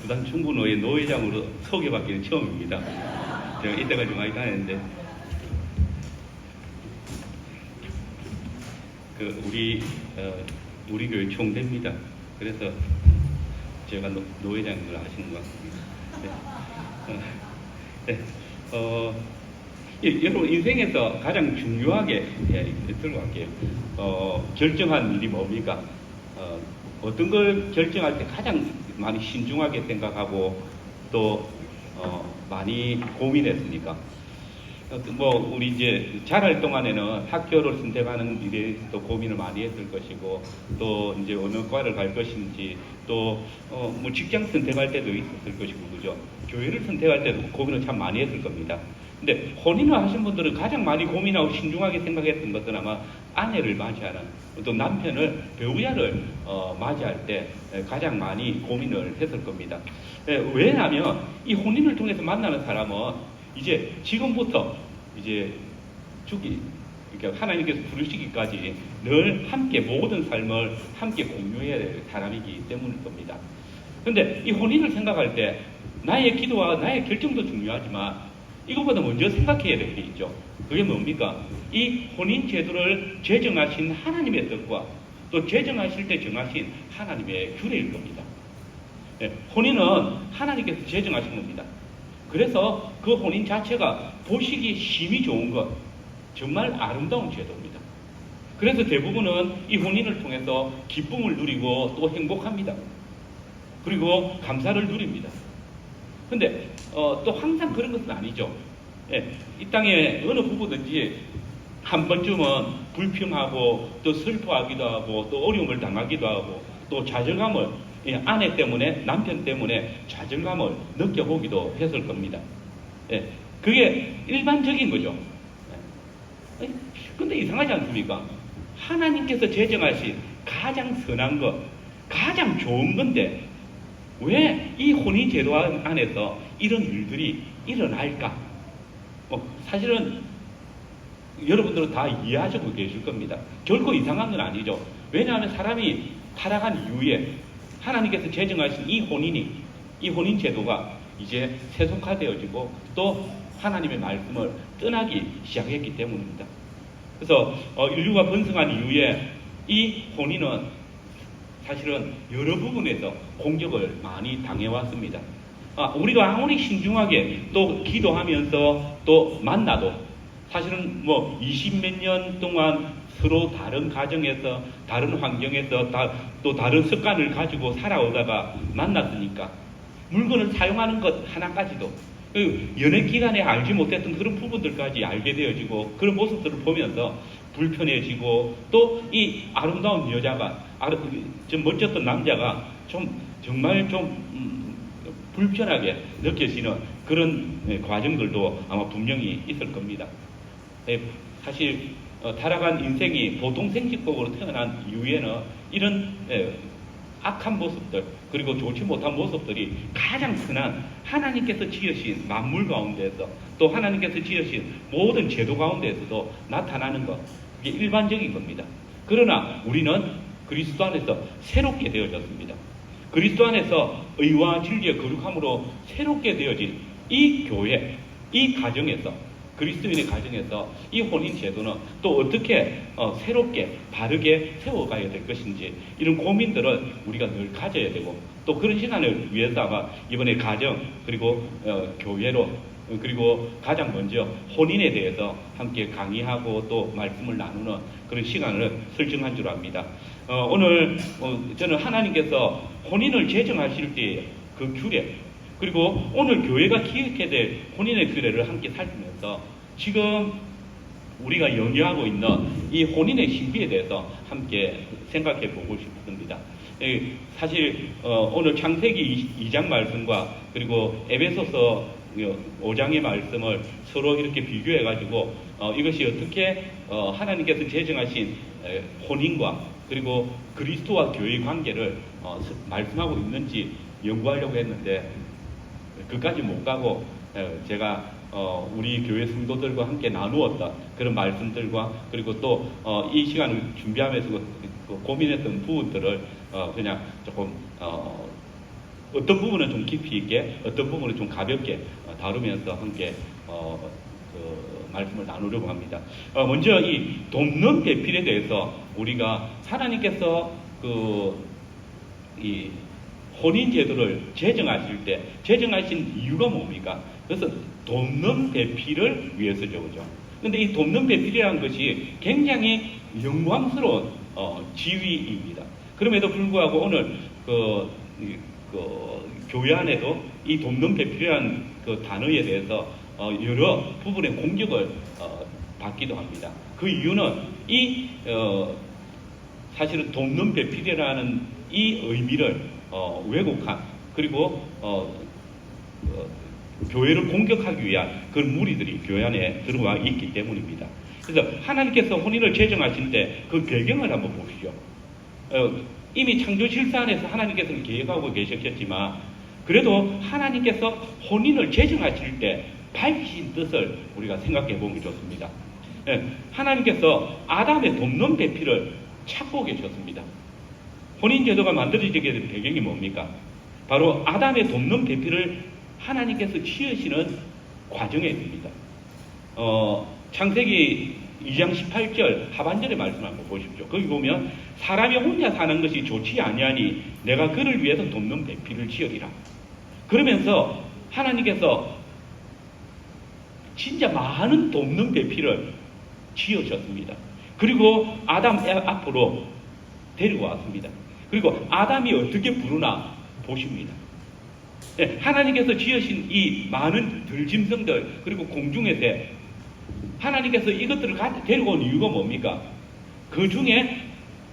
부산 충북노회 노회장으로 소개받기는 처음입니다. 제가 이때까지 많이 다녔는데 우리 교회 총대입니다. 그래서 제가 노회장인 걸 아시는 것 같습니다. 여러분 인생에서 가장 중요하게 들고 갈게요. 결정한 일이 뭡니까? 어떤 걸 결정할 때 가장 많이 신중하게 생각하고 또 많이 고민했습니까? 우리 이제 자랄 동안에는 학교를 선택하는 일에 또 고민을 많이 했을 것이고, 또 이제 어느 과를 갈 것인지, 또 직장 선택할 때도 있었을 것이고, 그죠? 교회를 선택할 때도 고민을 참 많이 했을 겁니다. 근데 혼인을 하신 분들은 가장 많이 고민하고 신중하게 생각했던 것은 아마 아내를 맞이하는, 또 남편을, 배우자를 맞이할 때 가장 많이 고민을 했을 겁니다. 왜냐하면 이 혼인을 통해서 만나는 사람은 이제 지금부터 이제 그러니까 하나님께서 부르시기까지 늘 함께 모든 삶을 함께 공유해야 될 사람이기 때문일 겁니다. 그런데 이 혼인을 생각할 때 나의 기도와 나의 결정도 중요하지만 이것보다 먼저 생각해야 될 게 있죠. 그게 뭡니까? 이 혼인 제도를 제정하신 하나님의 뜻과 또 제정하실 때 정하신 하나님의 규례일 겁니다. 혼인은 하나님께서 제정하신 겁니다. 그래서 그 혼인 자체가 보시기 심히 좋은 것, 정말 아름다운 제도입니다. 그래서 대부분은 이 혼인을 통해서 기쁨을 누리고 또 행복합니다. 그리고 감사를 누립니다. 근데 또 항상 그런 것은 아니죠. 이 땅에 어느 부부든지 한 번쯤은 불평하고 또 슬퍼하기도 하고 또 어려움을 당하기도 하고 또 좌절감을 아내 때문에, 남편 때문에 좌절감을 느껴보기도 했을 겁니다. 그게 일반적인 거죠. 근데 이상하지 않습니까? 하나님께서 제정하신 가장 선한 것, 가장 좋은 건데 왜 이 혼인 제도 안에서 이런 일들이 일어날까? 사실은 여러분들은 다 이해하시고 계실 겁니다. 결코 이상한 건 아니죠. 왜냐하면 사람이 타락한 이후에 하나님께서 제정하신 이 혼인 제도가 이제 세속화되어지고 또 하나님의 말씀을 떠나기 시작했기 때문입니다. 그래서 인류가 번성한 이후에 이 혼인은 사실은 여러 부분에서 공격을 많이 당해왔습니다. 우리가 아무리 신중하게 또 기도하면서 또 만나도 사실은 20몇 년 동안 서로 다른 가정에서, 다른 환경에서 또 다른 습관을 가지고 살아오다가 만났으니까 물건을 사용하는 것 하나까지도 연애 기간에 알지 못했던 그런 부분들까지 알게 되어지고 그런 모습들을 보면서 불편해지고 또 이 아름다운 여자가, 좀 멋졌던 남자가 정말 불편하게 느껴지는 그런 과정들도 아마 분명히 있을 겁니다. 사실 타락한 인생이 보통 생직복으로 태어난 이후에는 이런 악한 모습들 그리고 좋지 못한 모습들이 가장 흔한 하나님께서 지으신 만물 가운데서 또 하나님께서 지으신 모든 제도 가운데에서도 나타나는 것, 이게 일반적인 겁니다. 그러나 우리는 그리스도 안에서 새롭게 되어졌습니다. 그리스도 안에서 의와 진리의 거룩함으로 새롭게 되어진 이 교회, 이 가정에서, 그리스도인의 가정에서 이 혼인 제도는 또 어떻게 새롭게 바르게 세워가야 될 것인지, 이런 고민들을 우리가 늘 가져야 되고, 또 그런 시간을 위해서 아마 이번에 가정 그리고 교회로, 그리고 가장 먼저 혼인에 대해서 함께 강의하고 또 말씀을 나누는 그런 시간을 설정한 줄 압니다. 오늘 저는 하나님께서 혼인을 제정하실 때 그 규례, 그리고 오늘 교회가 기억해야 될 혼인의 규례를 함께 살피면서 지금 우리가 연유하고 있는 이 혼인의 신비에 대해서 함께 생각해 보고 싶습니다. 사실 오늘 창세기 2장 말씀과 그리고 에베소서 5장의 말씀을 서로 이렇게 비교해 가지고 이것이 어떻게 하나님께서 제정하신 혼인과 그리고 그리스도와 교회의 관계를 말씀하고 있는지 연구하려고 했는데 그까지 못 가고 제가 우리 교회 성도들과 함께 나누었던 그런 말씀들과 그리고 또 이 시간을 준비하면서 고민했던 부분들을 그냥 조금 어떤 부분은 좀 깊이 있게, 어떤 부분은 좀 가볍게 다루면서 함께 말씀을 나누려고 합니다. 먼저 이 돕는 배필에 대해서 우리가 하나님께서 이 혼인 제도를 제정하실 때 제정하신 이유가 뭡니까? 그래서 돕는 배필을 위해서죠, 그죠? 근데 이 돕는 배필이라는 것이 굉장히 영광스러운 지위입니다. 그럼에도 불구하고 오늘 교회 안에도 이 돕는 배필이라는 그 단어에 대해서 여러 부분의 공격을 받기도 합니다. 그 이유는 사실은 돕는 배필이라는 이 의미를 왜곡한, 그리고 교회를 공격하기 위한 그런 무리들이 교회 안에 들어와 있기 때문입니다. 그래서 하나님께서 혼인을 제정하실 때 그 배경을 한번 보시죠. 이미 창조 질서 안에서 하나님께서는 계획하고 계셨겠지만, 그래도 하나님께서 혼인을 제정하실 때 밝히신 뜻을 우리가 생각해 보면 좋습니다. 하나님께서 아담의 돕는 배필을 찾고 계셨습니다. 혼인제도가 만들어지게 된 배경이 뭡니까? 바로 아담의 돕는 배필을 하나님께서 지으시는 과정에 있습니다. 창세기 2장 18절 하반절의 말씀 한번 보십시오. 거기 보면 사람이 혼자 사는 것이 좋지 아니하니 내가 그를 위해서 돕는 배필을 지으리라. 그러면서 하나님께서 진짜 많은 돕는 배필을 지으셨습니다. 그리고 아담 앞으로 데리고 왔습니다. 그리고 아담이 어떻게 부르나 보십니다. 하나님께서 지으신 이 많은 들짐승들, 그리고 공중의 새, 하나님께서 이것들을 데리고 온 이유가 뭡니까? 그 중에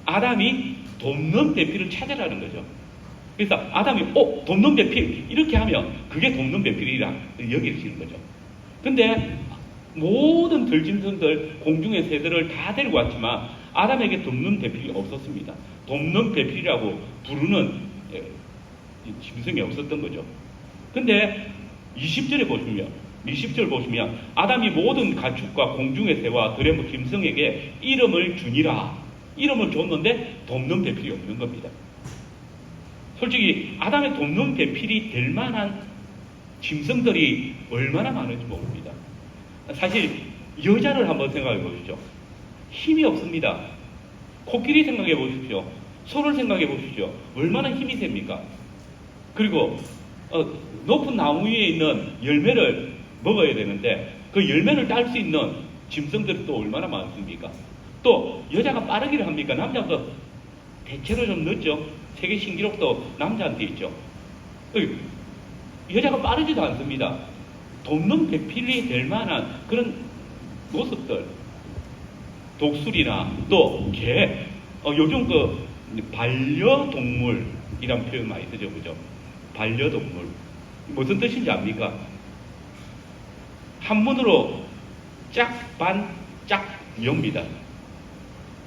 아담이 돕는 배필을 찾으라는 거죠. 그래서 아담이 돕는 배필 이렇게 하면 그게 돕는 배필이라 여기시는 거죠. 근데 모든 들짐승들, 공중의 새들을 다 데리고 왔지만 아담에게 돕는 배필이 없었습니다. 돕는 배필이라고 부르는 짐승이 없었던 거죠. 근데 20절 보시면 아담이 모든 가축과 공중의 새와 들의 짐승에게 이름을 주니라. 이름을 줬는데 돕는 배필이 없는 겁니다. 솔직히 아담의 돕는 배필이 될 만한 짐승들이 얼마나 많은지 모릅니다. 사실 여자를 한번 생각해 보십시오. 힘이 없습니다. 코끼리 생각해 보십시오. 소를 생각해 보십시오. 얼마나 힘이 셉니까? 그리고 높은 나무 위에 있는 열매를 먹어야 되는데 그 열매를 딸 수 있는 짐승들이 또 얼마나 많습니까? 또 여자가 빠르기를 합니까? 남자보다 대체로 좀 늦죠. 세계 신기록도 남자한테 있죠. 여자가 빠르지도 않습니다. 돕는 배필이 될 만한 그런 모습들, 독수리나 또 개, 요즘 반려동물이란 표현 많이 쓰죠, 그죠? 반려동물. 무슨 뜻인지 압니까? 한문으로 짝반짝여입니다.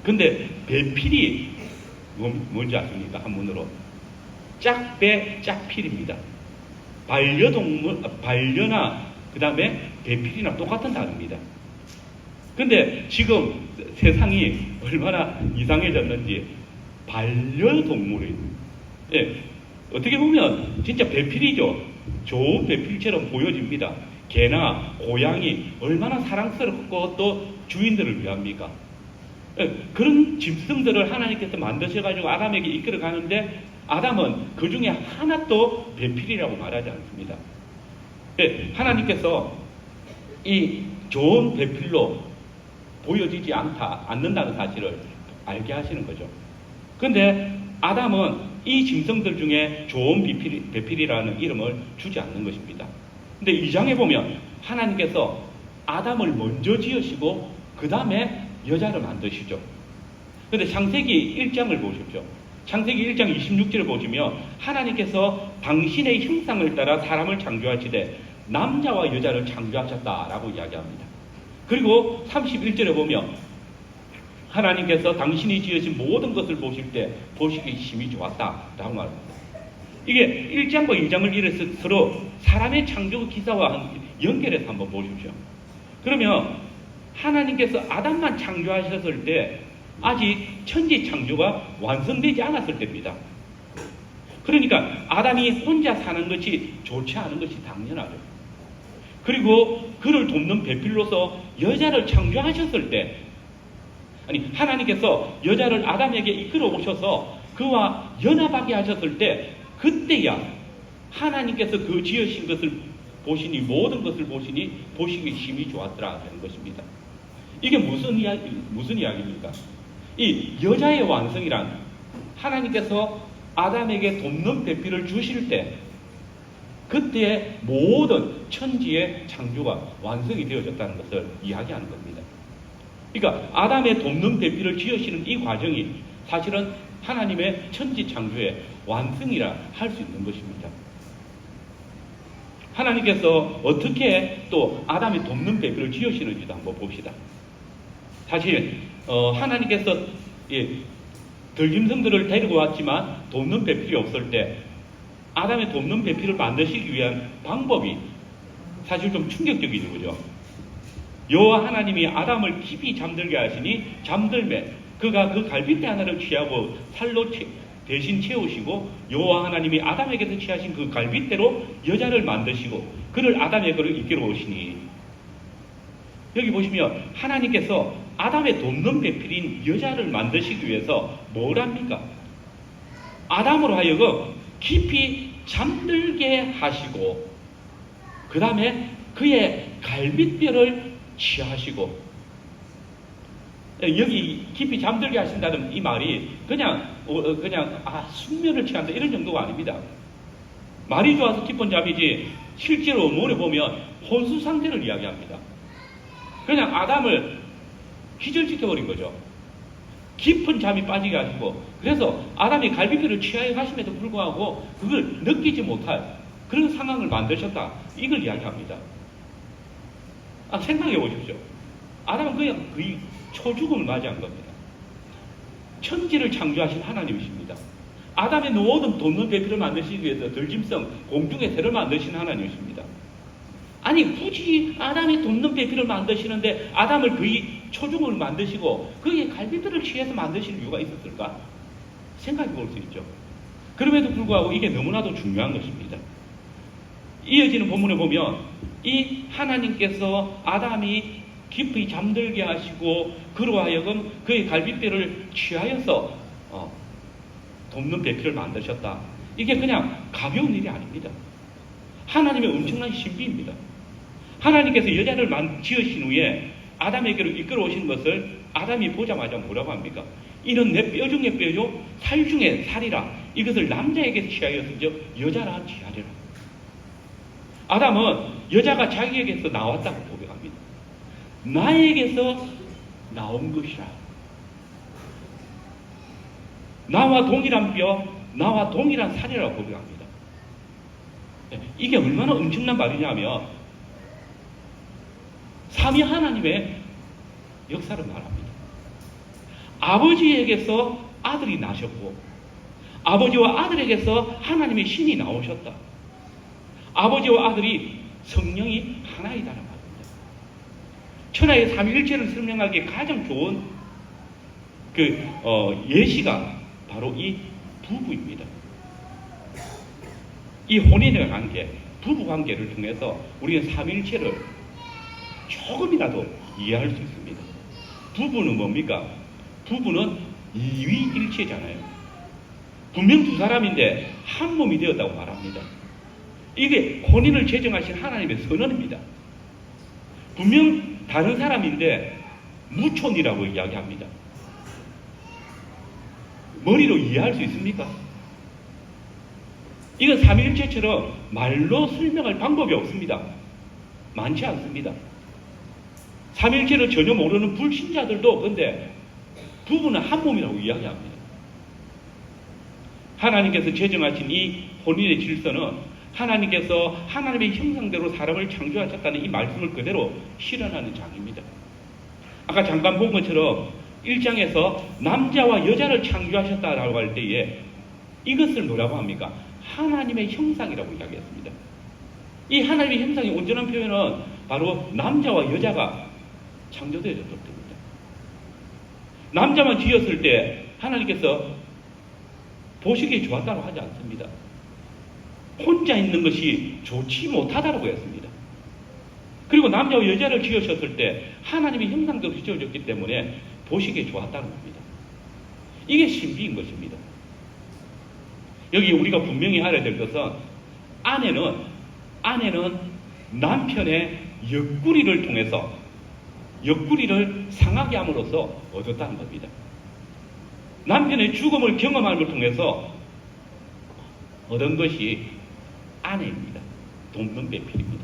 근데 배필이 뭔지 아십니까? 한문으로 짝배 짝필입니다. 반려동물, 반려나 그 다음에 배필이나 똑같은 단어입니다. 근데 지금 세상이 얼마나 이상해졌는지 반려동물이, 어떻게 보면 진짜 배필이죠. 좋은 배필처럼 보여집니다. 개나 고양이 얼마나 사랑스럽고 또 주인들을 위합니까? 그런 짐승들을 하나님께서 만드셔가지고 아담에게 이끌어 가는데 아담은 그 중에 하나도 배필이라고 말하지 않습니다. 하나님께서 이 좋은 배필로 보여지지 않는다는 사실을 알게 하시는 거죠. 근데 아담은 이 짐승들 중에 좋은 배필이라는 이름을 주지 않는 것입니다. 근데 이 장에 보면 하나님께서 아담을 먼저 지으시고 그 다음에 여자를 만드시죠. 근데 창세기 1장을 보십시오. 창세기 1장 26절을 보시면 하나님께서 당신의 형상을 따라 사람을 창조하시되 남자와 여자를 창조하셨다라고 이야기합니다. 그리고 31절에 보면 하나님께서 당신이 지으신 모든 것을 보실 때 보시기 심히 좋았다라고 말합니다. 이게 1장과 2장을 이래서 서로 사람의 창조 기사와 연결해서 한번 보십시오. 그러면 하나님께서 아담만 창조하셨을 때 아직 천지 창조가 완성되지 않았을 때입니다. 그러니까 아담이 혼자 사는 것이 좋지 않은 것이 당연하죠. 그리고 그를 돕는 배필로서 여자를 창조하셨을 때, 아니 하나님께서 여자를 아담에게 이끌어 오셔서 그와 연합하게 하셨을 때, 그때야 하나님께서 그 지으신 것을 보시니, 모든 것을 보시니 보시기 힘이 좋았더라 하는 것입니다. 이게 무슨 이야기입니까? 이 여자의 완성이란 하나님께서 아담에게 돕는 배필을 주실 때, 그때 모든 천지의 창조가 완성이 되어졌다는 것을 이야기하는 겁니다. 그러니까 아담의 돕는 배필을 지으시는 이 과정이 사실은 하나님의 천지 창조의 완성이라 할 수 있는 것입니다. 하나님께서 어떻게 또 아담의 돕는 배필을 지으시는지도 한번 봅시다. 사실 하나님께서 들짐승들을 데리고 왔지만 돕는 배필이 없을 때 아담의 돕는 배필을 만드시기 위한 방법이 사실 좀 충격적이죠. 그죠? 여호와 하나님이 아담을 깊이 잠들게 하시니 잠들매 그가 그 갈빗대 하나를 취하고 살로 대신 채우시고, 여호와 하나님이 아담에게서 취하신 그 갈빗대로 여자를 만드시고 그를 아담에게로 이끌어 오시니, 여기 보시면 하나님께서 아담의 돕는 배필인 여자를 만드시기 위해서 뭘 합니까? 아담으로 하여금 깊이 잠들게 하시고, 그 다음에 그의 갈빗뼈를 취하시고, 여기 깊이 잠들게 하신다는 이 말이 그냥 숙면을 취한다 이런 정도가 아닙니다. 말이 좋아서 깊은 잠이지 실제로 어머니 보면 혼수 상태를 이야기합니다. 그냥 아담을 기절시켜버린 거죠. 깊은 잠이 빠지게 하시고, 그래서 아담이 갈비뼈를 취하여 가심에도 불구하고 그걸 느끼지 못할 그런 상황을 만드셨다, 이걸 이야기합니다. 생각해 보십시오. 아담은 그냥 거의 초죽음을 맞이한 겁니다. 천지를 창조하신 하나님이십니다. 아담의 모든 돕는 배필을 만드시기 위해서 들짐승, 공중의 새를 만드신 하나님이십니다. 아니 굳이 아담이 돕는 배필을 만드시는데 아담을 거의 초중을 만드시고 그의 갈비뼈를 취해서 만드실 이유가 있었을까? 생각해 볼 수 있죠. 그럼에도 불구하고 이게 너무나도 중요한 것입니다. 이어지는 본문에 보면 이 하나님께서 아담이 깊이 잠들게 하시고 그로 하여금 그의 갈빗뼈를 취하여서 돕는 배필을 만드셨다. 이게 그냥 가벼운 일이 아닙니다. 하나님의 엄청난 신비입니다. 하나님께서 여자를 지으신 후에 아담에게로 이끌어 오신 것을 아담이 보자마자 뭐라고 합니까? 이는 내 뼈 중에 뼈요 살 중에 살이라. 이것을 남자에게 취하여서 여자라 취하리라. 아담은 여자가 자기에게서 나왔다고 고백합니다. 나에게서 나온 것이라. 나와 동일한 뼈, 나와 동일한 살이라고 고백합니다. 이게 얼마나 엄청난 말이냐면 삼위 하나님의 역사를 말합니다. 아버지에게서 아들이 나셨고, 아버지와 아들에게서 하나님의 신이 나오셨다. 아버지와 아들이 성령이 하나이다라는 말입니다. 천하의 삼위일체를 설명하기에 가장 좋은 예시가 바로 이 부부입니다. 이 혼인의 관계, 부부 관계를 통해서 우리는 삼위일체를 조금이라도 이해할 수 있습니다. 부부는 뭡니까? 부부는 이위일체잖아요. 분명 두 사람인데 한 몸이 되었다고 말합니다. 이게 혼인을 제정하신 하나님의 선언입니다. 분명 다른 사람인데 무촌이라고 이야기합니다. 머리로 이해할 수 있습니까? 이건 삼위일체처럼 말로 설명할 방법이 없습니다. 많지 않습니다. 삼위일체를 전혀 모르는 불신자들도 근데 부부는 한 몸이라고 이야기합니다. 하나님께서 제정하신 이 혼인의 질서는 하나님께서 하나님의 형상대로 사람을 창조하셨다는 이 말씀을 그대로 실현하는 장입니다. 아까 잠깐 본 것처럼 1장에서 남자와 여자를 창조하셨다라고 할 때에 이것을 뭐라고 합니까? 하나님의 형상이라고 이야기했습니다. 이 하나님의 형상의 온전한 표현은 바로 남자와 여자가 창조되어졌을 때입니다. 남자만 지었을 때 하나님께서 보시기에 좋았다고 하지 않습니다. 혼자 있는 것이 좋지 못하다고 했습니다. 그리고 남자와 여자를 지으셨을 때 하나님의 형상대로 지어졌기 때문에 보시기에 좋았다는 겁니다. 이게 신비인 것입니다. 여기 우리가 분명히 알아야 될 것은 아내는 남편의 옆구리를 통해서 옆구리를 상하게 함으로써 얻었다는 겁니다. 남편의 죽음을 경험함을 통해서 얻은 것이 아내입니다. 돕는 배필입니다.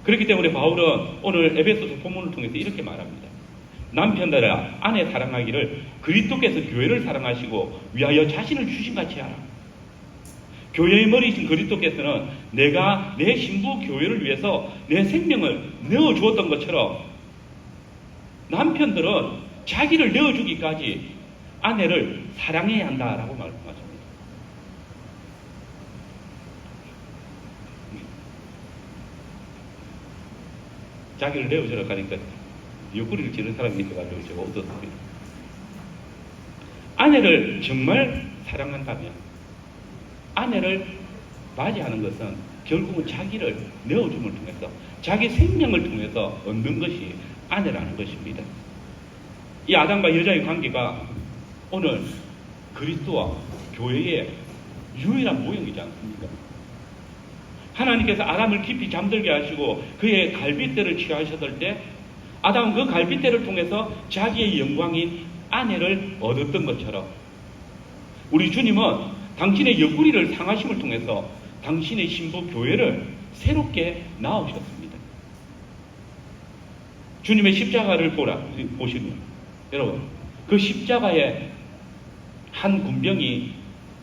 그렇기 때문에 바울은 오늘 에베소서 본문을 통해서 이렇게 말합니다. 남편들아 아내 사랑하기를 그리스도께서 교회를 사랑하시고 위하여 자신을 주신같이 하라. 교회의 머리이신 그리스도께서는 내가 내 신부 교회를 위해서 내 생명을 내어주었던 것처럼 남편들은 자기를 내어주기까지 아내를 사랑해야 한다라고 말씀하십니다. 자기를 내어주라고 하니까 옆구리를 찌는 사람이 있어가지고 제가 얻었습니다. 아내를 정말 사랑한다면 아내를 맞이하는 것은 결국은 자기를 내어줌을 통해서 자기 생명을 통해서 얻는 것이 아내라는 것입니다. 이 아담과 여자의 관계가 오늘 그리스도와 교회의 유일한 모형이지 않습니까? 하나님께서 아담을 깊이 잠들게 하시고 그의 갈빗대를 취하셨을 때 아담은 그 갈빗대를 통해서 자기의 영광인 아내를 얻었던 것처럼 우리 주님은 당신의 옆구리를 상하심을 통해서 당신의 신부 교회를 새롭게 낳으셨습니다. 주님의 십자가를 보시면 여러분 그 십자가에 한 군병이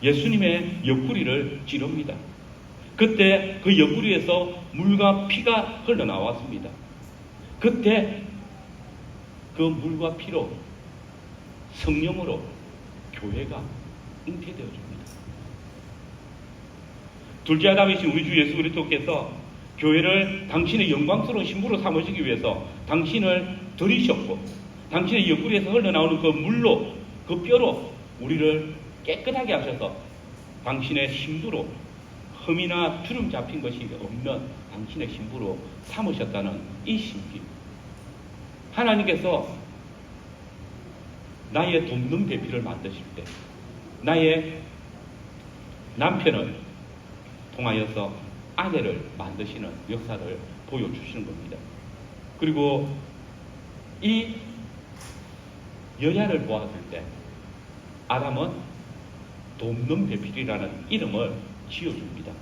예수님의 옆구리를 찌릅니다. 그때 그 옆구리에서 물과 피가 흘러나왔습니다. 그때 그 물과 피로 성령으로 교회가 잉태되어집니다. 둘째 아담이신 우리 주 예수 그리스도께서 교회를 당신의 영광스러운 신부로 삼으시기 위해서 당신을 들이셨고 당신의 옆구리에서 흘러나오는 그 물로 그 뼈로 우리를 깨끗하게 하셔서 당신의 신부로 흠이나 주름 잡힌 것이 없는 당신의 신부로 삼으셨다는 이 신비. 하나님께서 나의 돕는 배필을 만드실 때 나의 남편을 통하여서 아내를 만드시는 역사를 보여주시는 겁니다. 그리고 이 여자를 보았을 때 아담은 돕는 배필이라는 이름을 지어줍니다.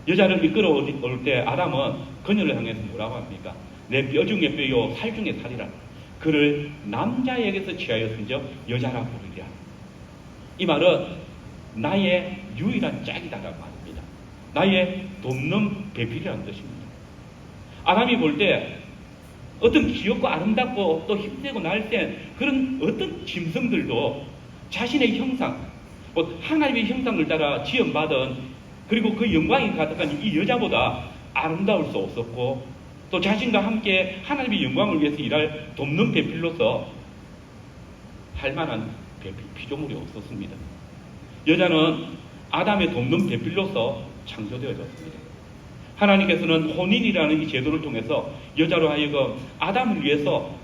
여자를 이끌어 올 때 아담은 그녀를 향해서 뭐라고 합니까? 내 뼈 중에 뼈요 살 중에 살이라. 그를 남자에게서 취하였은즉 여자라 부르리라. 이 말은 나의 유일한 짝이다라는 말입니다. 나의 돕는 배필이라는 뜻입니다. 아담이 볼 때 어떤 귀엽고 아름답고 또 힘세고 날쌘 그런 어떤 짐승들도 자신의 형상, 하나님의 형상을 따라 지음받은 그리고 그 영광이 가득한 이 여자보다 아름다울 수 없었고 또 자신과 함께 하나님의 영광을 위해서 일할 돕는 배필로서 할 만한 피조물이 없었습니다. 여자는 아담의 돕는 배필로서 창조되어졌습니다. 하나님께서는 혼인이라는 이 제도를 통해서 여자로 하여금 아담을 위해서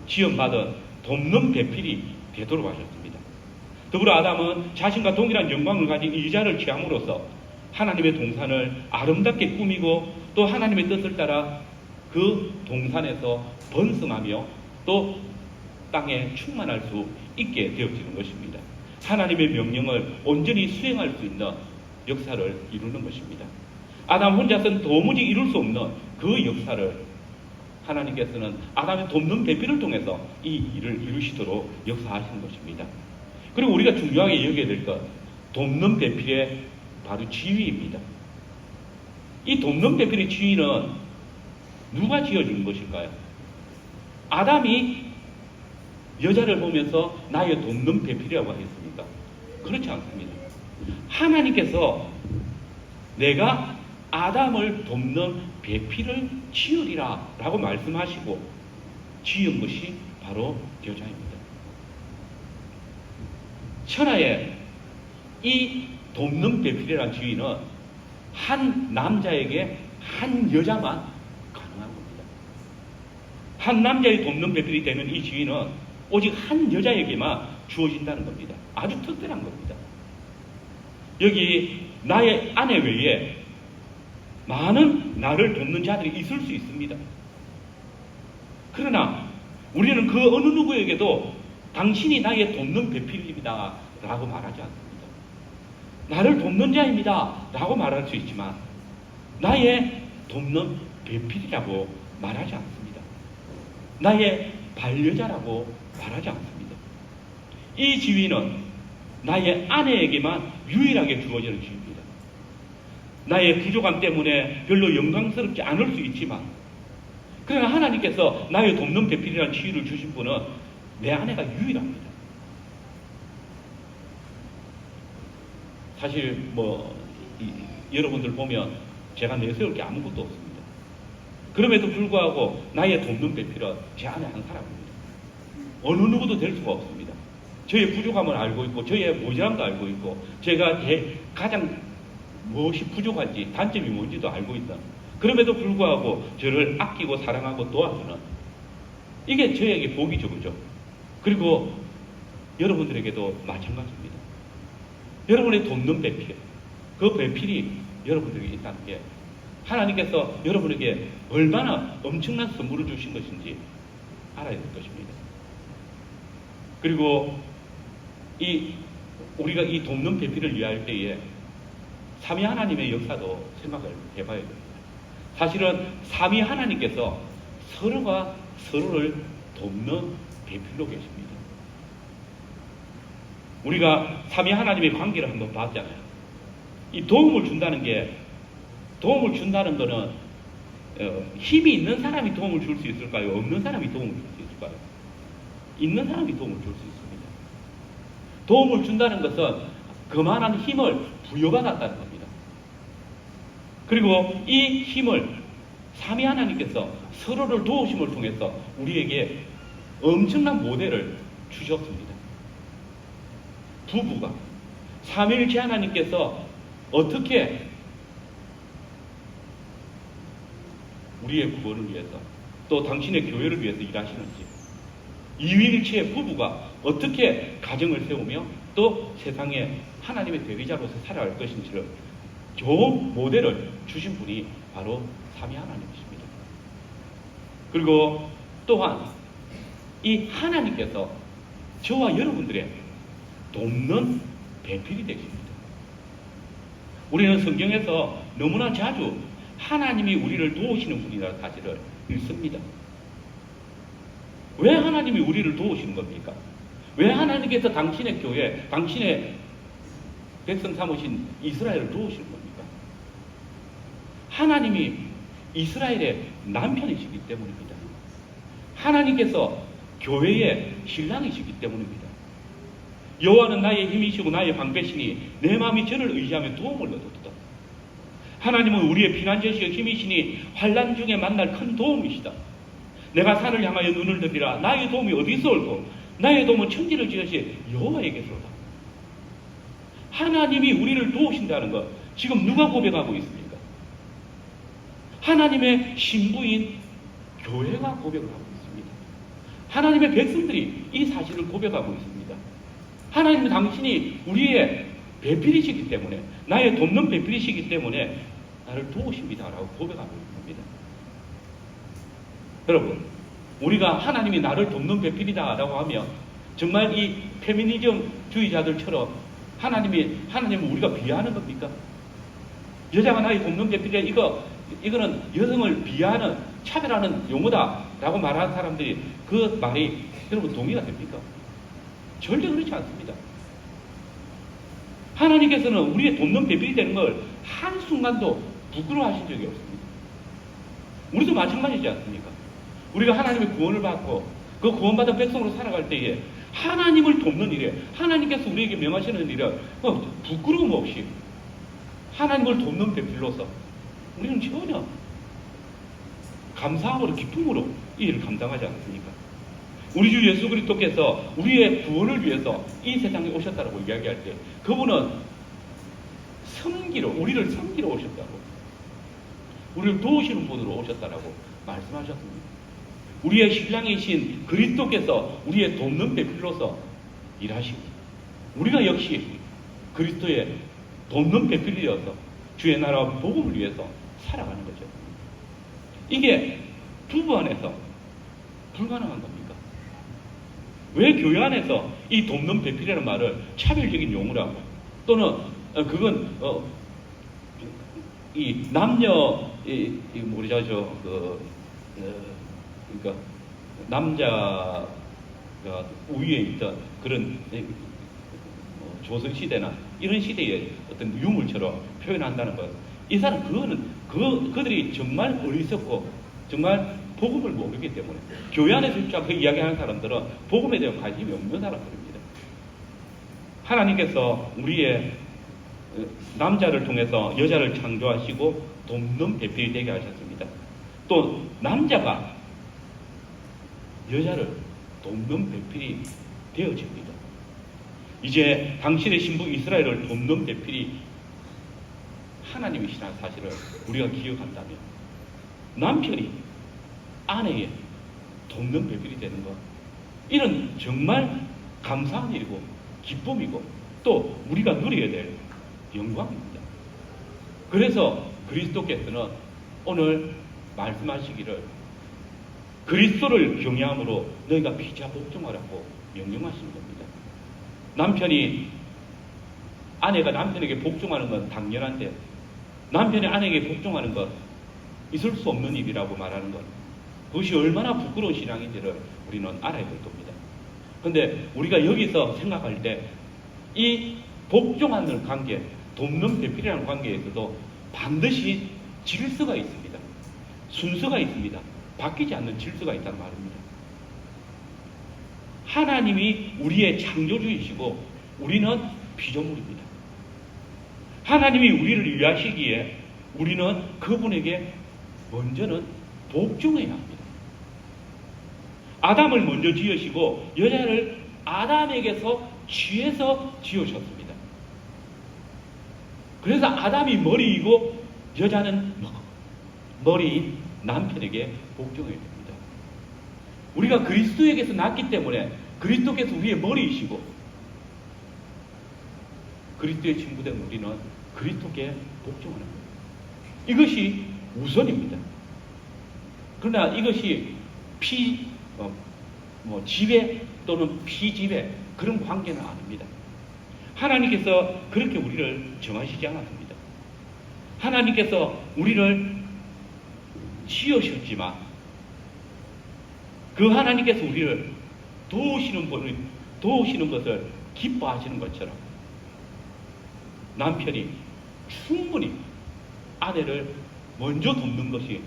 지음받은 돕는 배필이 되도록 하셨습니다. 더불어 아담은 자신과 동일한 영광을 가진 이 여자를 취함으로써 하나님의 동산을 아름답게 꾸미고 또 하나님의 뜻을 따라 그 동산에서 번성하며 또 땅에 충만할 수 있게 되어지는 것입니다. 하나님의 명령을 온전히 수행할 수 있는 역사를 이루는 것입니다. 아담 혼자서는 도무지 이룰 수 없는 그 역사를 하나님께서는 아담의 돕는 배필을 통해서 이 일을 이루시도록 역사하시는 것입니다. 그리고 우리가 중요하게 여겨야 될 것, 돕는 배필의 바로 지위입니다. 이 돕는 배필의 지위는 누가 지어준 것일까요? 아담이 여자를 보면서 나의 돕는 배필이라고 하겠습니까? 그렇지 않습니다. 하나님께서 내가 아담을 돕는 배필을 지으리라 라고 말씀하시고 지은 것이 바로 여자입니다. 천하에 이 돕는 배필이라는 지위는 한 남자에게 한 여자만 가능한 겁니다. 한 남자의 돕는 배필이 되는 이 지위는 오직 한 여자에게만 주어진다는 겁니다. 아주 특별한 겁니다. 여기 나의 아내 외에 많은 나를 돕는 자들이 있을 수 있습니다. 그러나 우리는 그 어느 누구에게도 당신이 나의 돕는 배필입니다 라고 말하지 않습니다. 나를 돕는 자입니다 라고 말할 수 있지만 나의 돕는 배필이라고 말하지 않습니다. 나의 반려자라고 말하지 않습니다. 이 지위는 나의 아내에게만 유일하게 주어지는 지위입니다. 나의 부족함 때문에 별로 영광스럽지 않을 수 있지만 그러나 하나님께서 나의 돕는 배필이라는 지위를 주신 분은 내 아내가 유일합니다. 사실 여러분들 보면 제가 내세울 게 아무것도 없습니다. 그럼에도 불구하고 나의 돕는 배필은 제 아내 한 사람입니다. 어느 누구도 될 수가 없습니다. 저의 부족함을 알고 있고 저의 모자람도 알고 있고 제가 가장 무엇이 부족한지 단점이 뭔지도 알고 있다. 그럼에도 불구하고 저를 아끼고 사랑하고 도와주는 이게 저에게 복이죠. 그죠? 그리고 여러분들에게도 마찬가지입니다. 여러분의 돕는 배필, 그 배필이 여러분들에게 있다는 게 하나님께서 여러분에게 얼마나 엄청난 선물을 주신 것인지 알아야 될 것입니다. 그리고 우리가 이 돕는 배필을 위할 때에 삼위 하나님의 역사도 생각을 해봐야 됩니다. 사실은 삼위 하나님께서 서로가 서로를 돕는 배필로 계십니다. 우리가 삼위 하나님의 관계를 한번 봤잖아요. 이 도움을 준다는 거는 힘이 있는 사람이 도움을 줄 수 있을까요? 없는 사람이 도움을 줄 수 있을까요? 있는 사람이 도움을 줄 수 있습니다. 도움을 준다는 것은 그만한 힘을 부여받았다는 겁니다. 그리고 이 힘을 삼위 하나님께서 서로를 도우심을 통해서 우리에게 엄청난 모델을 주셨습니다. 부부가 삼위일체 하나님께서 어떻게 우리의 구원을 위해서 또 당신의 교회를 위해서 일하시는지 이위일체의 부부가 어떻게 가정을 세우며 또 세상에 하나님의 대리자로서 살아갈 것인지를 좋은 모델을 주신 분이 바로 삼위 하나님이십니다. 그리고 또한 이 하나님께서 저와 여러분들의 돕는 배필이 되십니다. 우리는 성경에서 너무나 자주 하나님이 우리를 도우시는 분이라는 사실을 읽습니다. 왜 하나님이 우리를 도우시는 겁니까? 왜 하나님께서 당신의 교회, 당신의 백성 삼으신 이스라엘을 도우시는 겁니까? 하나님이 이스라엘의 남편이시기 때문입니다. 하나님께서 교회의 신랑이시기 때문입니다. 여호와는 나의 힘이시고 나의 방패시니 내 마음이 저를 의지하며 도움을 얻었다. 하나님은 우리의 피난처시여 힘이시니 환난 중에 만날 큰 도움이시다. 내가 산을 향하여 눈을 들이라 나의 도움이 어디서 올고 나의 도움은 천지를 지으신 여호와에게서다. 하나님이 우리를 도우신다는 것 지금 누가 고백하고 있습니까? 하나님의 신부인 교회가 고백을 하고 있습니다. 하나님의 백성들이 이 사실을 고백하고 있습니다. 하나님은 당신이 우리의 배필이시기 때문에 나의 돕는 배필이시기 때문에 나를 도우십니다라고 고백하고 있습니다. 여러분, 우리가 하나님이 나를 돕는 배필이다라고 하면 정말 이 페미니즘 주의자들처럼 하나님은 우리가 비하하는 겁니까? 여자가 나의 돕는 배필이야 이거는 여성을 비하하는 차별하는 용어다라고 말하는 사람들이 그 말이 여러분 동의가 됩니까? 절대 그렇지 않습니다. 하나님께서는 우리의 돕는 배필이 되는 걸 한순간도 부끄러워하신 적이 없습니다. 우리도 마찬가지지 않습니까? 우리가 하나님의 구원을 받고 그 구원받은 백성으로 살아갈 때에 하나님을 돕는 일에 하나님께서 우리에게 명하시는 일에 부끄러움 없이 하나님을 돕는 배필로서 우리는 전혀 감사함으로 기쁨으로 이 일을 감당하지 않습니까? 우리 주 예수 그리스도께서 우리의 구원을 위해서 이 세상에 오셨다라고 이야기할 때 그분은 우리를 섬기러 오셨다고, 우리를 도우시는 분으로 오셨다라고 말씀하셨습니다. 우리의 신랑이신 그리스도께서 우리의 돕는 배필로서 일하시고, 우리가 역시 그리스도의 돕는 배필이어서 주의 나라와 복음을 위해서 살아가는 거죠. 이게 부부 안에서 불가능한 겁니까? 왜 교회 안에서 이 돕는 배필이라는 말을 차별적인 용어로 하고, 또는 그건 이 남녀 그러니까 남자가 우위에 있던 그런 조선 시대나 이런 시대의 어떤 유물처럼 표현한다는 것. 이 사람 그들이 정말 어리석고 정말 복음을 모르기 때문에, 교회 안에서 그 이야기하는 사람들은 복음에 대한 관심이 없는 사람들입니다. 하나님께서 우리의 남자를 통해서 여자를 창조하시고 돕는 배필이 되게 하셨습니다. 또 남자가 여자를 돕는 배필이 되어집니다. 이제 당신의 신부 이스라엘을 돕는 배필이 하나님이시라는 사실을 우리가 기억한다면, 남편이 아내의 돕는 배필이 되는 것, 이런 정말 감사한 일이고 기쁨이고 또 우리가 누려야 될 영광입니다. 그래서 그리스도께서는 오늘 말씀하시기를 그리스도를 경외함으로 너희가 피자 복종하라고 명령하시는 겁니다. 아내가 남편에게 복종하는 건 당연한데, 남편이 아내에게 복종하는 것 있을 수 없는 일이라고 말하는 것, 그것이 얼마나 부끄러운 신앙인지를 우리는 알아야 될 겁니다. 그런데 우리가 여기서 생각할 때 이 복종하는 관계, 돕는 배필이라는 관계에서도 반드시 질서가 있습니다. 순서가 있습니다. 바뀌지 않는 질서가 있다는 말입니다. 하나님이 우리의 창조주이시고 우리는 피조물입니다. 하나님이 우리를 위하시기에 우리는 그분에게 먼저는 복종해야 합니다. 아담을 먼저 지으시고 여자를 아담에게서 취해서 지으셨습니다. 그래서 아담이 머리이고 여자는 머리인 남편에게 복종해야 됩니다. 우리가 그리스도에게서 났기 때문에 그리스도께서 우리의 머리이시고 그리스도의 친구된 우리는 그리스도께 복종하는 거예요. 이것이 우선입니다. 그러나 이것이 지배 또는 피지배 그런 관계는 아닙니다. 하나님께서 그렇게 우리를 정하시지 않았습니다. 하나님께서 우리를 지으셨지만 그 하나님께서 우리를 도우시는 것을 기뻐하시는 것처럼 남편이 충분히 아내를 먼저 돕는 것이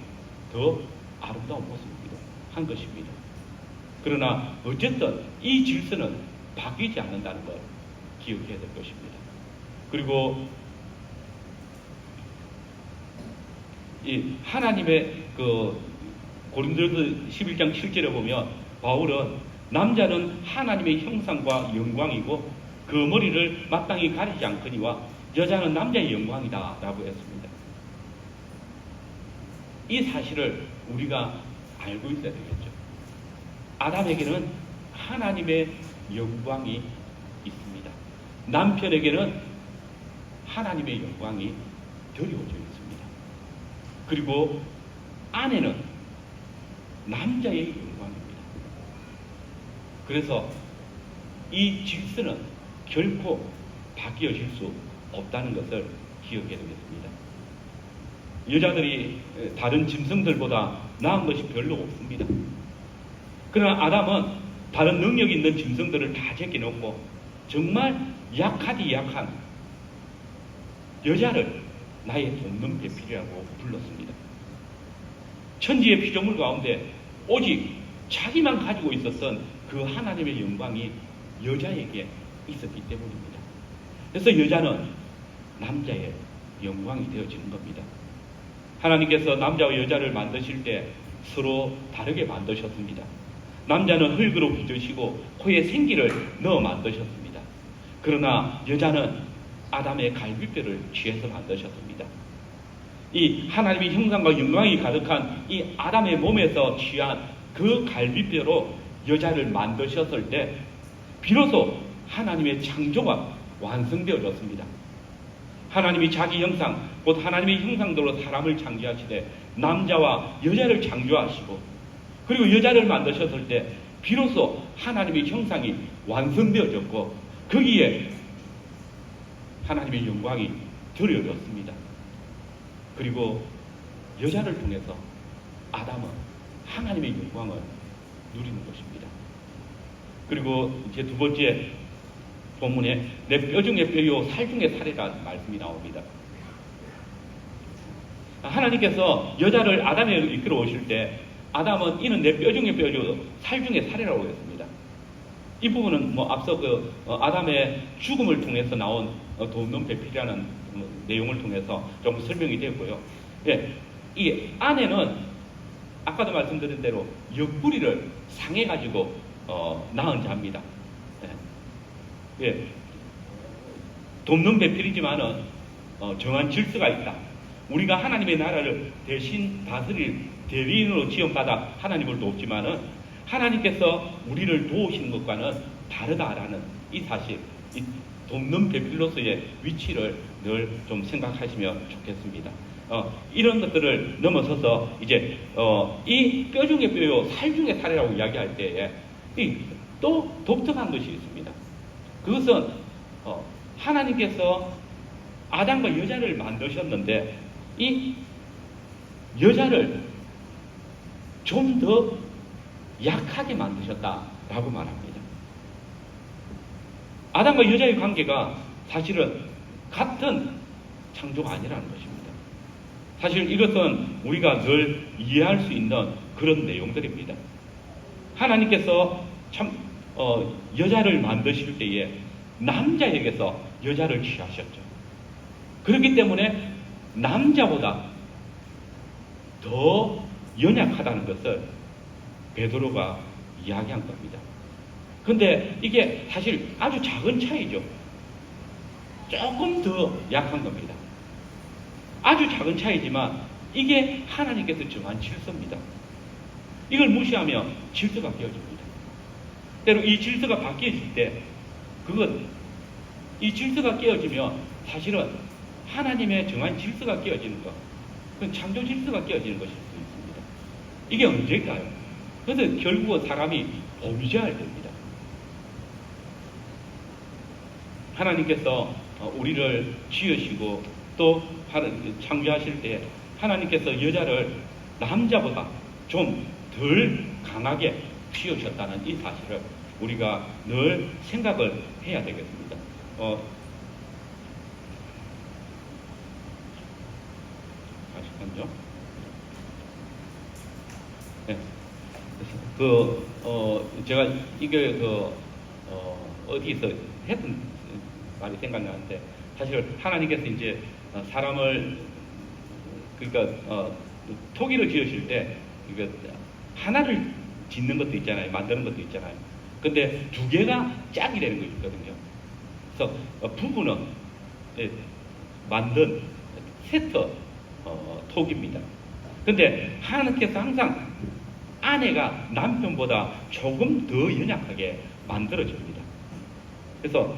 더 아름다운 모습입니다. 한 것입니다. 그러나 어쨌든 이 질서는 바뀌지 않는다는 걸 기억해야 될 것입니다. 그리고 이 하나님의 그 고린도서 11장 7절에 보면 바울은 남자는 하나님의 형상과 영광이고 그 머리를 마땅히 가리지 않거니와 여자는 남자의 영광이다 라고 했습니다. 이 사실을 우리가 알고 있어야 되겠죠. 아담에게는 하나님의 영광이 있습니다. 남편에게는 하나님의 영광이 드리워져 있습니다. 그리고 아내는 남자의 영광입니다. 그래서 이 질서는 결코 바뀌어질 수 없다는 것을 기억해야 되겠습니다. 여자들이 다른 짐승들보다 나은 것이 별로 없습니다. 그러나 아담은 다른 능력 있는 짐승들을 다 제껴놓고 정말 약하디 약한 여자를 나의 돕는 배필이라고 불렀습니다. 천지의 피조물 가운데 오직 자기만 가지고 있었던 그 하나님의 영광이 여자에게 있었기 때문입니다. 그래서 여자는 남자의 영광이 되어지는 겁니다. 하나님께서 남자와 여자를 만드실 때 서로 다르게 만드셨습니다. 남자는 흙으로 빚으시고 코에 생기를 넣어 만드셨습니다. 그러나 여자는 아담의 갈비뼈를 취해서 만드셨습니다. 이 하나님의 형상과 영광이 가득한 이 아담의 몸에서 취한 그 갈비뼈로 여자를 만드셨을 때 비로소 하나님의 창조가 완성되어졌습니다. 하나님이 자기 형상, 곧 하나님의 형상대로 사람을 창조하시되 남자와 여자를 창조하시고 그리고 여자를 만드셨을 때 비로소 하나님의 형상이 완성되어졌고 거기에 하나님의 영광이 드러졌습니다. 그리고 여자를 통해서 아담은 하나님의 영광을 누리는 것입니다. 그리고 이제 두 번째 본문에 내 뼈 중에 뼈요 살 중에 살이라는 말씀이 나옵니다. 하나님께서 여자를 아담에게 이끌어 오실 때 아담은 이는 내 뼈 중에 뼈요 살 중에 살이라고 했습니다. 이 부분은 앞서 아담의 죽음을 통해서 나온 돕는 배필이라는 내용을 통해서 좀 설명이 되었고요. 예, 이 안에는 아까도 말씀드린 대로 옆구리를 상해가지고 낳은 자입니다. 예, 돕는 배필이지만은 정한 질서가 있다. 우리가 하나님의 나라를 대신 다스릴 대리인으로 지원받아 하나님을 돕지만은 하나님께서 우리를 도우시는 것과는 다르다라는 이 사실, 이 돕는 배필로서의 위치를 늘 좀 생각하시면 좋겠습니다. 이런 것들을 넘어서서 이제 이 뼈 중에 뼈요 살 중에 살이라고 이야기할 때에 또 독특한 것이 있습니다. 그것은 하나님께서 아담과 여자를 만드셨는데 이 여자를 좀 더 약하게 만드셨다라고 말합니다. 아담과 여자의 관계가 사실은 같은 창조가 아니라는 것입니다. 사실 이것은 우리가 늘 이해할 수 있는 그런 내용들입니다. 하나님께서 참 여자를 만드실 때에 남자에게서 여자를 취하셨죠. 그렇기 때문에 남자보다 더 연약하다는 것을 베드로가 이야기한 겁니다. 근데 이게 사실 아주 작은 차이죠. 조금 더 약한 겁니다. 아주 작은 차이지만 이게 하나님께서 정한 질서입니다. 이걸 무시하면 질서가 깨어집니다. 때로 이 질서가 바뀌어질 때 이 질서가 깨어지면 사실은 하나님의 정한 질서가 깨어지는 것, 그건 창조 질서가 깨어지는 것일 수 있습니다. 이게 언제일까요? 그래서 결국은 사람이 범죄할 때입니다. 하나님께서 우리를 지으시고 또 창조하실 때 하나님께서 여자를 남자보다 좀 덜 강하게 지으셨다는 이 사실을 우리가 늘 생각을 해야 되겠습니다. 잠시만요. 네. 제가 이게 어디서 했던 말이 생각나는데, 사실 하나님께서 이제 사람을, 그러니까, 토기를 지으실 때, 이거 하나를 짓는 것도 있잖아요. 만드는 것도 있잖아요. 근데 두 개가 짝이 되는 것이 있거든요. 그래서 부부는 만든 세트 톡입니다. 근데 하나님께서 항상 아내가 남편보다 조금 더 연약하게 만들어집니다. 그래서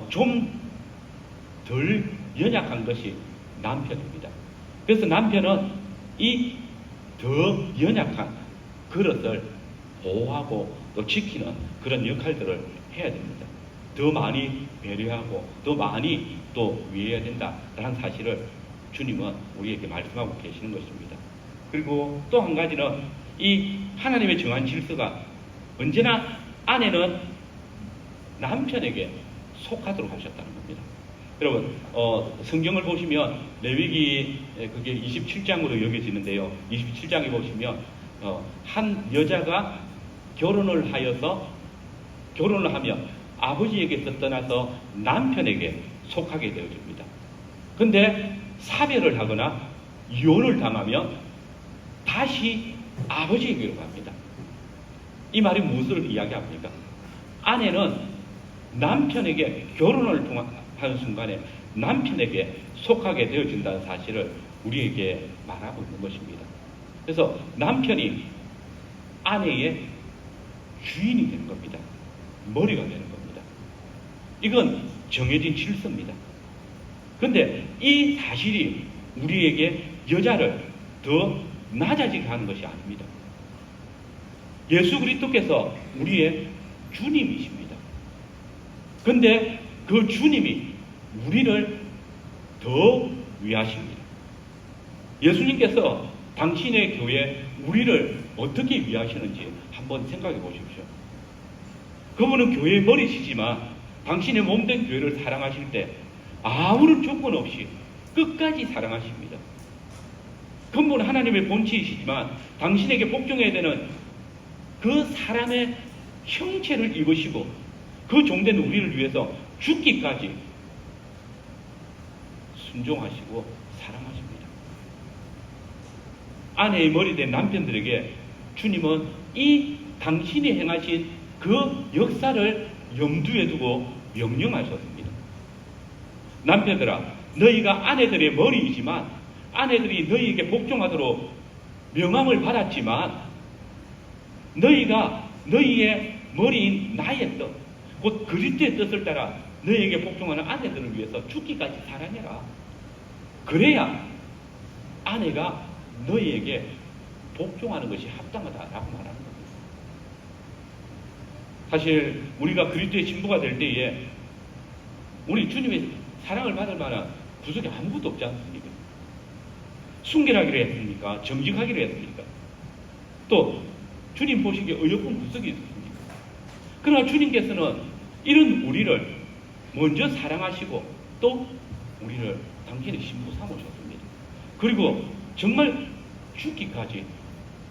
좀 덜 연약한 것이 남편입니다. 그래서 남편은 이 더 연약한 그릇을 보호하고 또 지키는 그런 역할들을 해야 됩니다. 더 많이 배려하고 더 많이 또 위해야 된다라는 사실을 주님은 우리에게 말씀하고 계시는 것입니다. 그리고 또 한 가지는 이 하나님의 정한 질서가 언제나 아내는 남편에게 속하도록 하셨다는 겁니다. 여러분, 성경을 보시면 레위기 그게 27장으로 여겨지는데요. 27장에 보시면 한 여자가 결혼을 하며 아버지에게서 떠나서 남편에게 속하게 되어집니다. 근데 사별을 하거나 이혼을 당하면 다시 아버지에게로 갑니다. 이 말이 무엇을 이야기합니까? 아내는 남편에게 결혼을 하는 순간에 남편에게 속하게 되어진다는 사실을 우리에게 말하고 있는 것입니다. 그래서 남편이 아내의 주인이 되는 겁니다. 머리가 되는 겁니다. 이건 정해진 질서입니다. 그런데 이 사실이 우리에게 여자를 더 낮아지게 하는 것이 아닙니다. 예수 그리스도께서 우리의 주님이십니다. 그런데 그 주님이 우리를 더 위하십니다. 예수님께서 당신의 교회 우리를 어떻게 위하시는지 한번 생각해 보십시오. 그분은 교회의 머리시지만 당신의 몸된 교회를 사랑하실 때 아무런 조건 없이 끝까지 사랑하십니다. 그분은 하나님의 본체이시지만 당신에게 복종해야 되는 그 사람의 형체를 입으시고 그 종된 우리를 위해서 죽기까지 순종하시고 사랑하십니다. 아내의 머리된 남편들에게 주님은 이 당신이 행하신 그 역사를 염두에 두고 명령하셨습니다. 남편들아, 너희가 아내들의 머리이지만 아내들이 너희에게 복종하도록 명함을 받았지만 너희가 너희의 머리인 나의 뜻, 곧 그리스도의 뜻을 따라 너희에게 복종하는 아내들을 위해서 죽기까지 사랑해라. 그래야 아내가 너희에게 복종하는 것이 합당하다라고 말하는 겁니다. 사실 우리가 그리스도의 신부가 될 때에 우리 주님의 사랑을 받을 만한 구석이 아무것도 없지 않습니까? 순결하기로 했습니까? 정직하기로 했습니까? 또 주님 보시기에 어여쁜 구석이 있습니까? 그러나 주님께서는 이런 우리를 먼저 사랑하시고 또 우리를 당신의 신부 삼으셨습니다. 그리고 정말 죽기까지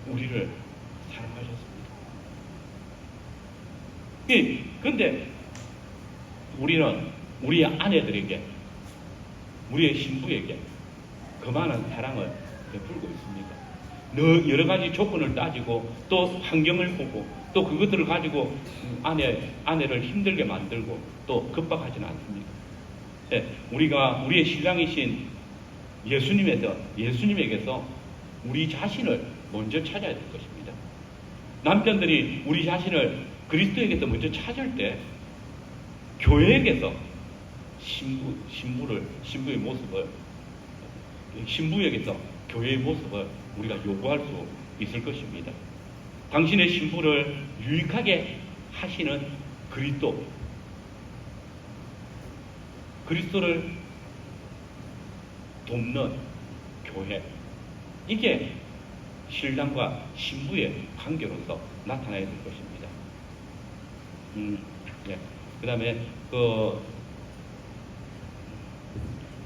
우리를 사랑하셨습니다. 그런데 우리는 우리의 아내들에게, 우리의 신부에게 그만한 사랑을 베풀고 있습니까? 여러 가지 조건을 따지고 또 환경을 보고 또 그것들을 가지고 아내를 힘들게 만들고 또 급박하지는 않습니까? 네, 우리가 우리의 신랑이신 예수님에게서 우리 자신을 먼저 찾아야 될 것입니다. 남편들이 우리 자신을 그리스도에게서 먼저 찾을 때 교회에게서 신부의 모습을, 신부에게서 교회의 모습을 우리가 요구할 수 있을 것입니다. 당신의 신부를 유익하게 하시는 그리스도를 돕는 교회, 이게 신랑과 신부의 관계로서 나타나야 될 것입니다. 네. 그 다음에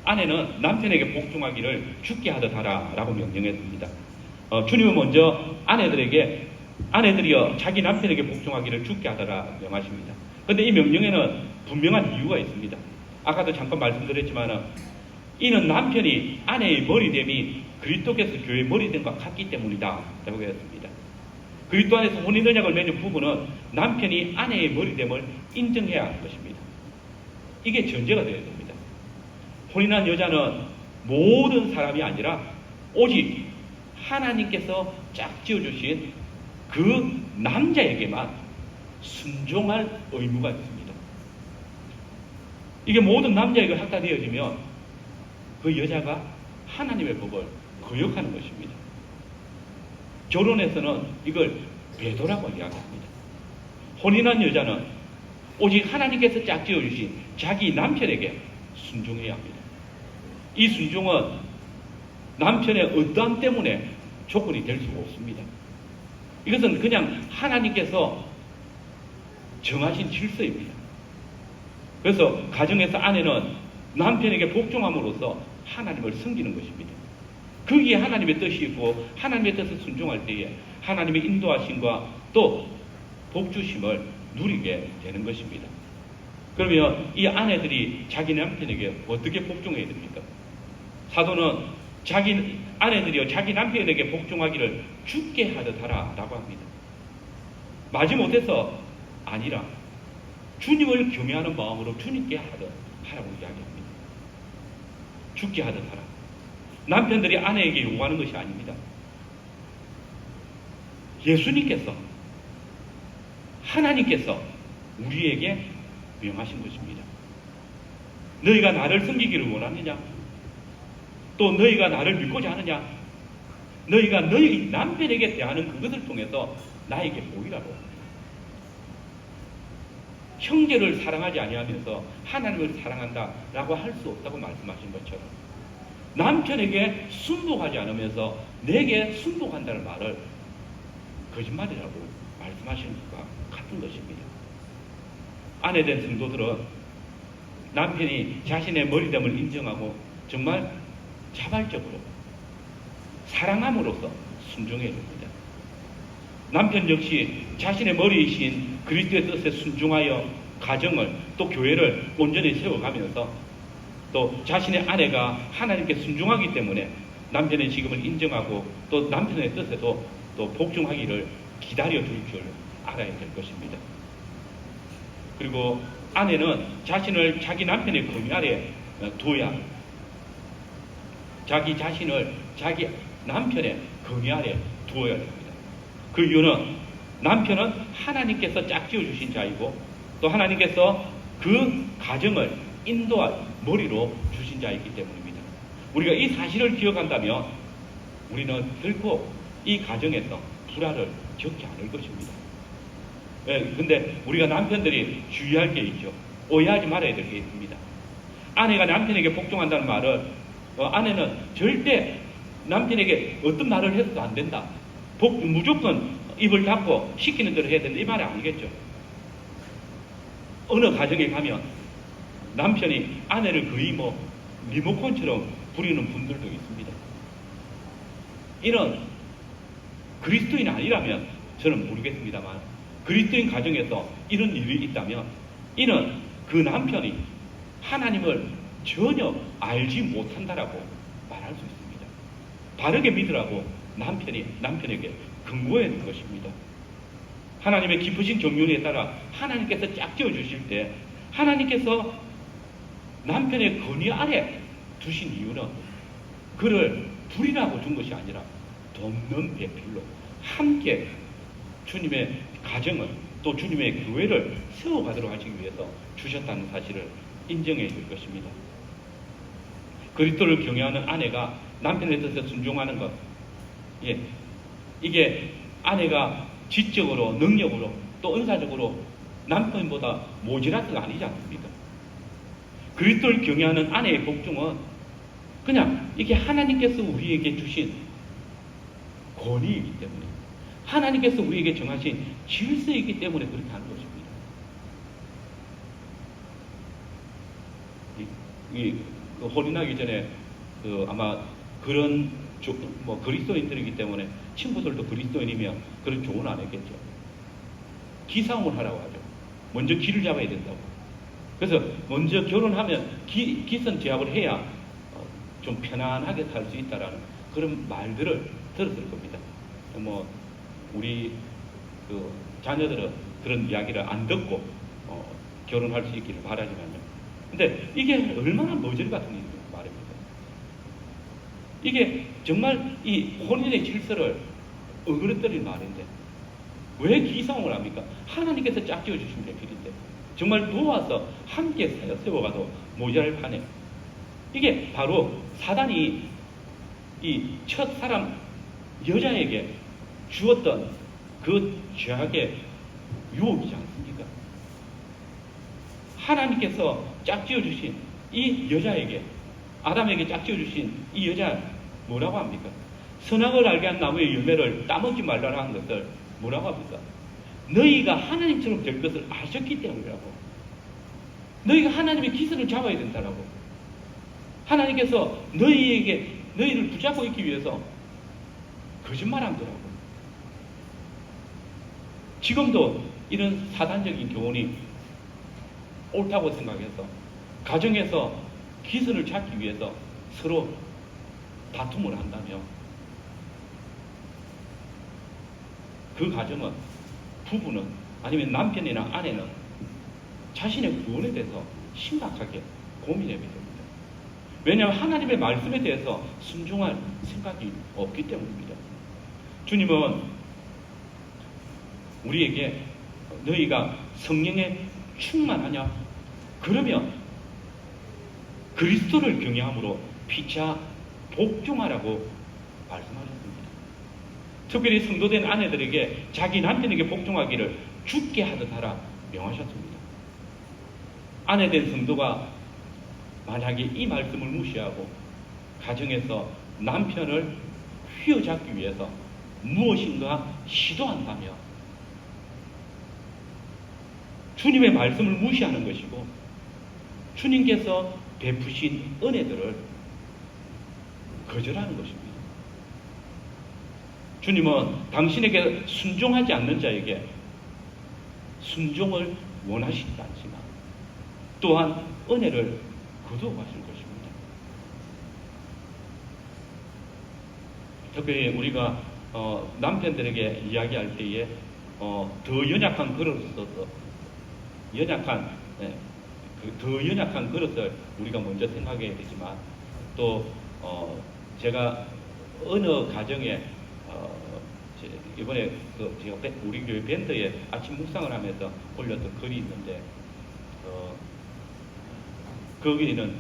아내는 남편에게 복종하기를 죽게 하듯 하라 라고 명령했습니다. 주님은 먼저 아내들이여 자기 남편에게 복종하기를 죽게 하더라 명하십니다. 그런데 이 명령에는 분명한 이유가 있습니다. 아까도 잠깐 말씀드렸지만 이는 남편이 아내의 머리됨이 그리스도께서 교회의 머리됨과 같기 때문이다 라고 했습니다. 그리스도 안에서 혼인언약을 맺은 부부는 남편이 아내의 머리됨을 인정해야 하는 것입니다. 이게 전제가 되어야 됩니다. 혼인한 여자는 모든 사람이 아니라 오직 하나님께서 짝지어주신 그 남자에게만 순종할 의무가 있습니다. 이게 모든 남자에게 확답되어지면 그 여자가 하나님의 법을 거역하는 것입니다. 결혼에서는 이걸 배도라고 이야기합니다. 혼인한 여자는 오직 하나님께서 짝지어주신 자기 남편에게 순종해야 합니다. 이 순종은 남편의 어떠함 때문에 조건이 될 수가 없습니다. 이것은 그냥 하나님께서 정하신 질서입니다. 그래서 가정에서 아내는 남편에게 복종함으로써 하나님을 섬기는 것입니다. 거기에 하나님의 뜻이 있고 하나님의 뜻을 순종할 때에 하나님의 인도하심과 또 복주심을 누리게 되는 것입니다. 그러면 이 아내들이 자기 남편에게 어떻게 복종해야 됩니까? 사도는 아내들이여 자기 남편에게 복종하기를 죽게 하듯 하라 라고 합니다. 마지못해서 아니라 주님을 경외하는 마음으로 주님께 하라고 이야기합니다. 죽게 하듯 하라. 남편들이 아내에게 요구하는 것이 아닙니다. 예수님께서, 하나님께서 우리에게 명하신 것입니다. 너희가 나를 섬기기를 원하느냐? 또 너희가 나를 믿고자 하느냐? 너희가 너희 남편에게 대하는 그것을 통해서 나에게 보이라고. 형제를 사랑하지 아니하면서 하나님을 사랑한다라고 할 수 없다고 말씀하신 것처럼 남편에게 순복하지 않으면서 내게 순복한다는 말을 거짓말이라고 말씀하신 것과 같은 것입니다. 아내된 성도들은 남편이 자신의 머리됨을 인정하고 정말 자발적으로 사랑함으로써 순종해야 됩니다. 남편 역시 자신의 머리이신 그리스도의 뜻에 순종하여 가정을 또 교회를 온전히 세워가면서 또 자신의 아내가 하나님께 순종하기 때문에 남편의 직업을 인정하고 또 남편의 뜻에도 또 복종하기를 기다려 줄 줄 알아야 될 것입니다. 그리고 아내는 자신을 자기 남편의 권위 아래 두어야 자기 자신을 자기 남편의 권위 아래 두어야 됩니다. 그 이유는 남편은 하나님께서 짝지어 주신 자이고 또 하나님께서 그 가정을 인도할 머리로 주신 자이기 때문입니다. 우리가 이 사실을 기억한다면 우리는 결코 이 가정에서 불화를 겪지 않을 것입니다. 근데 우리가 남편들이 주의할 게 있죠. 오해하지 말아야 될 게 있습니다. 아내가 남편에게 복종한다는 말은 아내는 절대 남편에게 어떤 말을 해서도 안 된다. 무조건 입을 닫고 시키는 대로 해야 된다. 이 말이 아니겠죠. 어느 가정에 가면 남편이 아내를 거의 리모컨처럼 부리는 분들도 있습니다. 이런 그리스도인이 아니라면 저는 모르겠습니다만 그리스도인 가정에서 이런 일이 있다면 이는 그 남편이 하나님을 전혀 알지 못한다라고 말할 수 있습니다. 바르게 믿으라고 남편에게 권고해야 될 것입니다. 하나님의 깊으신 경륜에 따라 하나님께서 짝지어 주실 때 하나님께서 남편의 권위 아래 두신 이유는 그를 불이라고 준 것이 아니라 돕는 배필로 함께 주님의 가정을 또 주님의 교회를 세워가도록 하시기 위해서 주셨다는 사실을 인정해야 될 것입니다. 그리스도를 경외하는 아내가 남편의 뜻에 순종하는 것, 이게 아내가 지적으로 능력으로 또 은사적으로 남편보다 모자라서가 아니지 않습니까? 그리스도를 경외하는 아내의 복종은 그냥 이게 하나님께서 우리에게 주신 권위이기 때문에 하나님께서 우리에게 정하신 질서이기 때문에 그렇게 하는 것입니다. 혼인하기 전에 아마 그런 그리스도인들이기 때문에 친구들도 그리스도인이면 그런 조언 안 했겠죠. 기싸움을 하라고 하죠. 먼저 기를 잡아야 된다고. 그래서 먼저 결혼하면 기선 제압을 해야 좀 편안하게 살 수 있다라는 그런 말들을 들었을 겁니다. 우리 자녀들은 그런 이야기를 안 듣고 결혼할 수 있기를 바라지만요. 근데 이게 얼마나 머저리 같은 일입니까? 말입니다. 이게 정말 이 혼인의 질서를 어그러뜨린 말인데 왜 기싸움을 합니까? 하나님께서 짝지어 주신 배필인데 정말 도와서 함께 세워가도 모자랄 판에 이게 바로 사단이 이 첫 사람 여자에게 주었던 그 죄악의 유혹이지 않습니까? 하나님께서 짝지어 주신 이 여자에게 아담에게 짝지어 주신 이 여자 뭐라고 합니까? 선악을 알게 한 나무의 열매를 따먹지 말라는 한 것을 뭐라고 합니까? 너희가 하나님처럼 될 것을 아셨기 때문이라고. 너희가 하나님의 기선을 잡아야 된다라고. 하나님께서 너희를 붙잡고 있기 위해서 거짓말한 거라고. 지금도 이런 사단적인 교훈이 옳다고 생각해서 가정에서 기선을 잡기 위해서 서로 다툼을 한다면 그 가정은 부부는 아니면 남편이나 아내는 자신의 구원에 대해서 심각하게 고민해야 됩니다. 왜냐하면 하나님의 말씀에 대해서 순종할 생각이 없기 때문입니다. 주님은 우리에게 너희가 성령에 충만하냐? 그러면 그리스도를 경외함으로 피차 복종하라고 말씀하셨습니다. 특별히 성도된 아내들에게 자기 남편에게 복종하기를 죽게 하듯 하라 명하셨습니다. 아내된 성도가 만약에 이 말씀을 무시하고 가정에서 남편을 휘어잡기 위해서 무엇인가 시도한다면 주님의 말씀을 무시하는 것이고 주님께서 베푸신 은혜들을 거절하는 것입니다. 주님은 당신에게 순종하지 않는 자에게 순종을 원하시지 않지만 또한 은혜를 거두어 가실 것입니다. 특별히 우리가 남편들에게 이야기할 때에 더 연약한 그릇으로서 더 연약한 그릇을 우리가 먼저 생각해야 되지만 또 제가 어느 가정에 이번에 제가 우리 교회 밴드에 아침 묵상을 하면서 올렸던 글이 있는데 거기는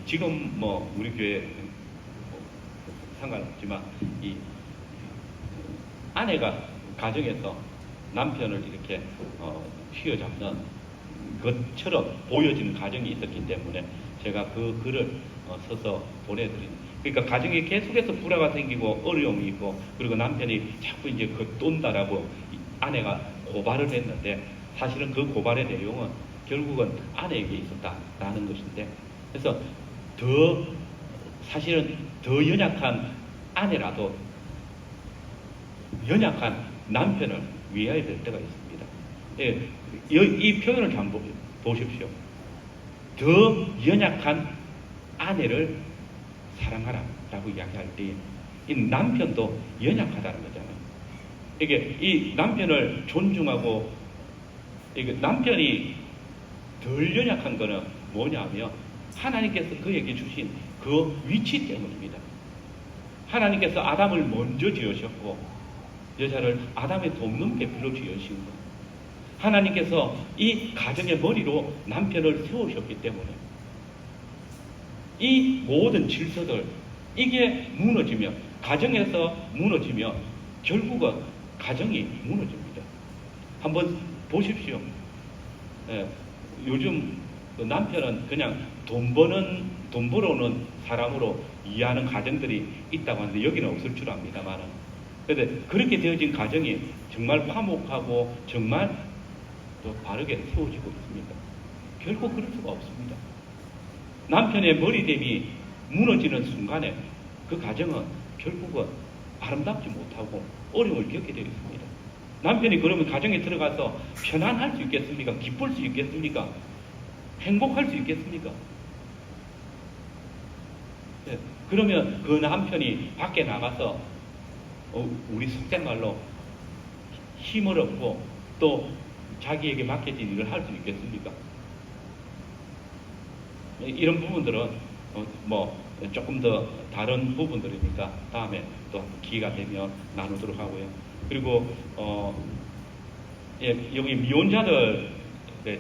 지금 뭐 우리 교회 상관없지만 이 아내가 가정에서 남편을 이렇게 휘어잡는 것처럼 보여지는 가정이 있었기 때문에 제가 그 글을 써서 보내드립니다. 그러니까 가정에 계속해서 불화가 생기고 어려움이 있고 그리고 남편이 자꾸 이제 겉돈다라고 아내가 고발을 했는데 사실은 그 고발의 내용은 결국은 아내에게 있었다라는 것인데 그래서 사실은 더 연약한 아내라도 연약한 남편을 위하여 될 때가 있습니다. 예, 이 표현을 잘 보십시오. 더 연약한 아내를 사랑하라 라고 이야기할 때 이 남편도 연약하다는 거잖아요. 이게 이 남편을 존중하고 이게 남편이 덜 연약한 거는 뭐냐면 하나님께서 그에게 주신 그 위치 때문입니다. 하나님께서 아담을 먼저 지으셨고 여자를 아담의 돕는 배필로 지으신 것. 하나님께서 이 가정의 머리로 남편을 세우셨기 때문에 이 모든 질서들 이게 무너지면 가정에서 무너지면 결국은 가정이 무너집니다. 한번 보십시오. 요즘 남편은 그냥 돈 벌어오는 사람으로 이해하는 가정들이 있다고 하는데 여기는 없을 줄 압니다만은. 그런데 그렇게 되어진 가정이 정말 화목하고 정말 또 바르게 세워지고 있습니다. 결국 그럴 수가 없습니다. 남편의 머리됨이 무너지는 순간에 그 가정은 결국은 아름답지 못하고 어려움을 겪게 되어 있습니다. 남편이 그러면 가정에 들어가서 편안할 수 있겠습니까? 기쁠 수 있겠습니까? 행복할 수 있겠습니까? 네, 그러면 그 남편이 밖에 나가서 우리 속된 말로 힘을 얻고 또 자기에게 맡겨진 일을 할 수 있겠습니까? 이런 부분들은 조금 더 다른 부분들이니까 다음에 또 기회가 되면 나누도록 하고요. 그리고 여기 미혼자들에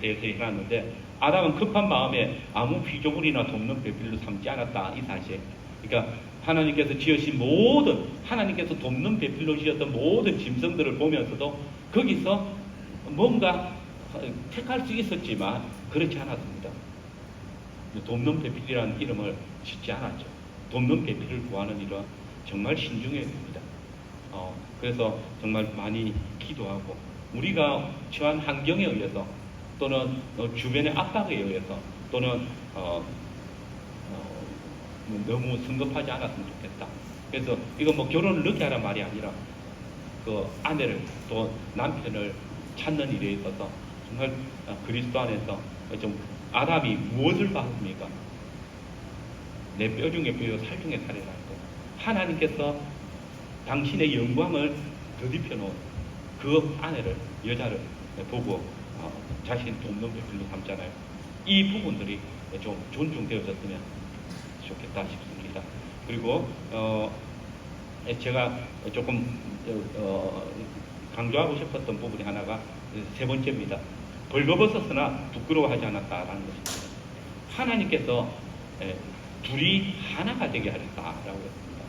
대해서 해놨는데 아담은 급한 마음에 아무 피조물이나 돕는 배필로 삼지 않았다 이 사실. 그러니까 하나님께서 지으신 하나님께서 돕는 배필로 지었던 모든 짐승들을 보면서도 거기서 뭔가 택할 수 있었지만 그렇지 않았습니다. 돕는 배필이라는 이름을 짓지 않았죠. 돕는 배필을 구하는 일은 정말 신중해야 됩니다. 그래서 정말 많이 기도하고 우리가 처한 환경에 의해서 또는 주변의 압박에 의해서 또는 너무 성급하지 않았으면 좋겠다. 그래서 이거 결혼을 늦게 하란 말이 아니라 그 아내를 또 남편을 찾는 일에 있어서 정말 그리스도 안에서 좀 아담이 무엇을 받습니까? 내 뼈 중에 뼈요 살 중에 살이라는 거. 하나님께서 당신의 영광을 더딥혀 놓은 그 아내를 여자를 보고 자신 돕는 것들로 삼잖아요. 이 부분들이 좀 존중되어졌으면 좋겠다 싶습니다. 그리고 제가 조금 강조하고 싶었던 부분이 하나가 세 번째입니다. 벌거벗었으나 부끄러워하지 않았다라는 것입니다. 하나님께서 둘이 하나가 되게 하셨다라고 했습니다.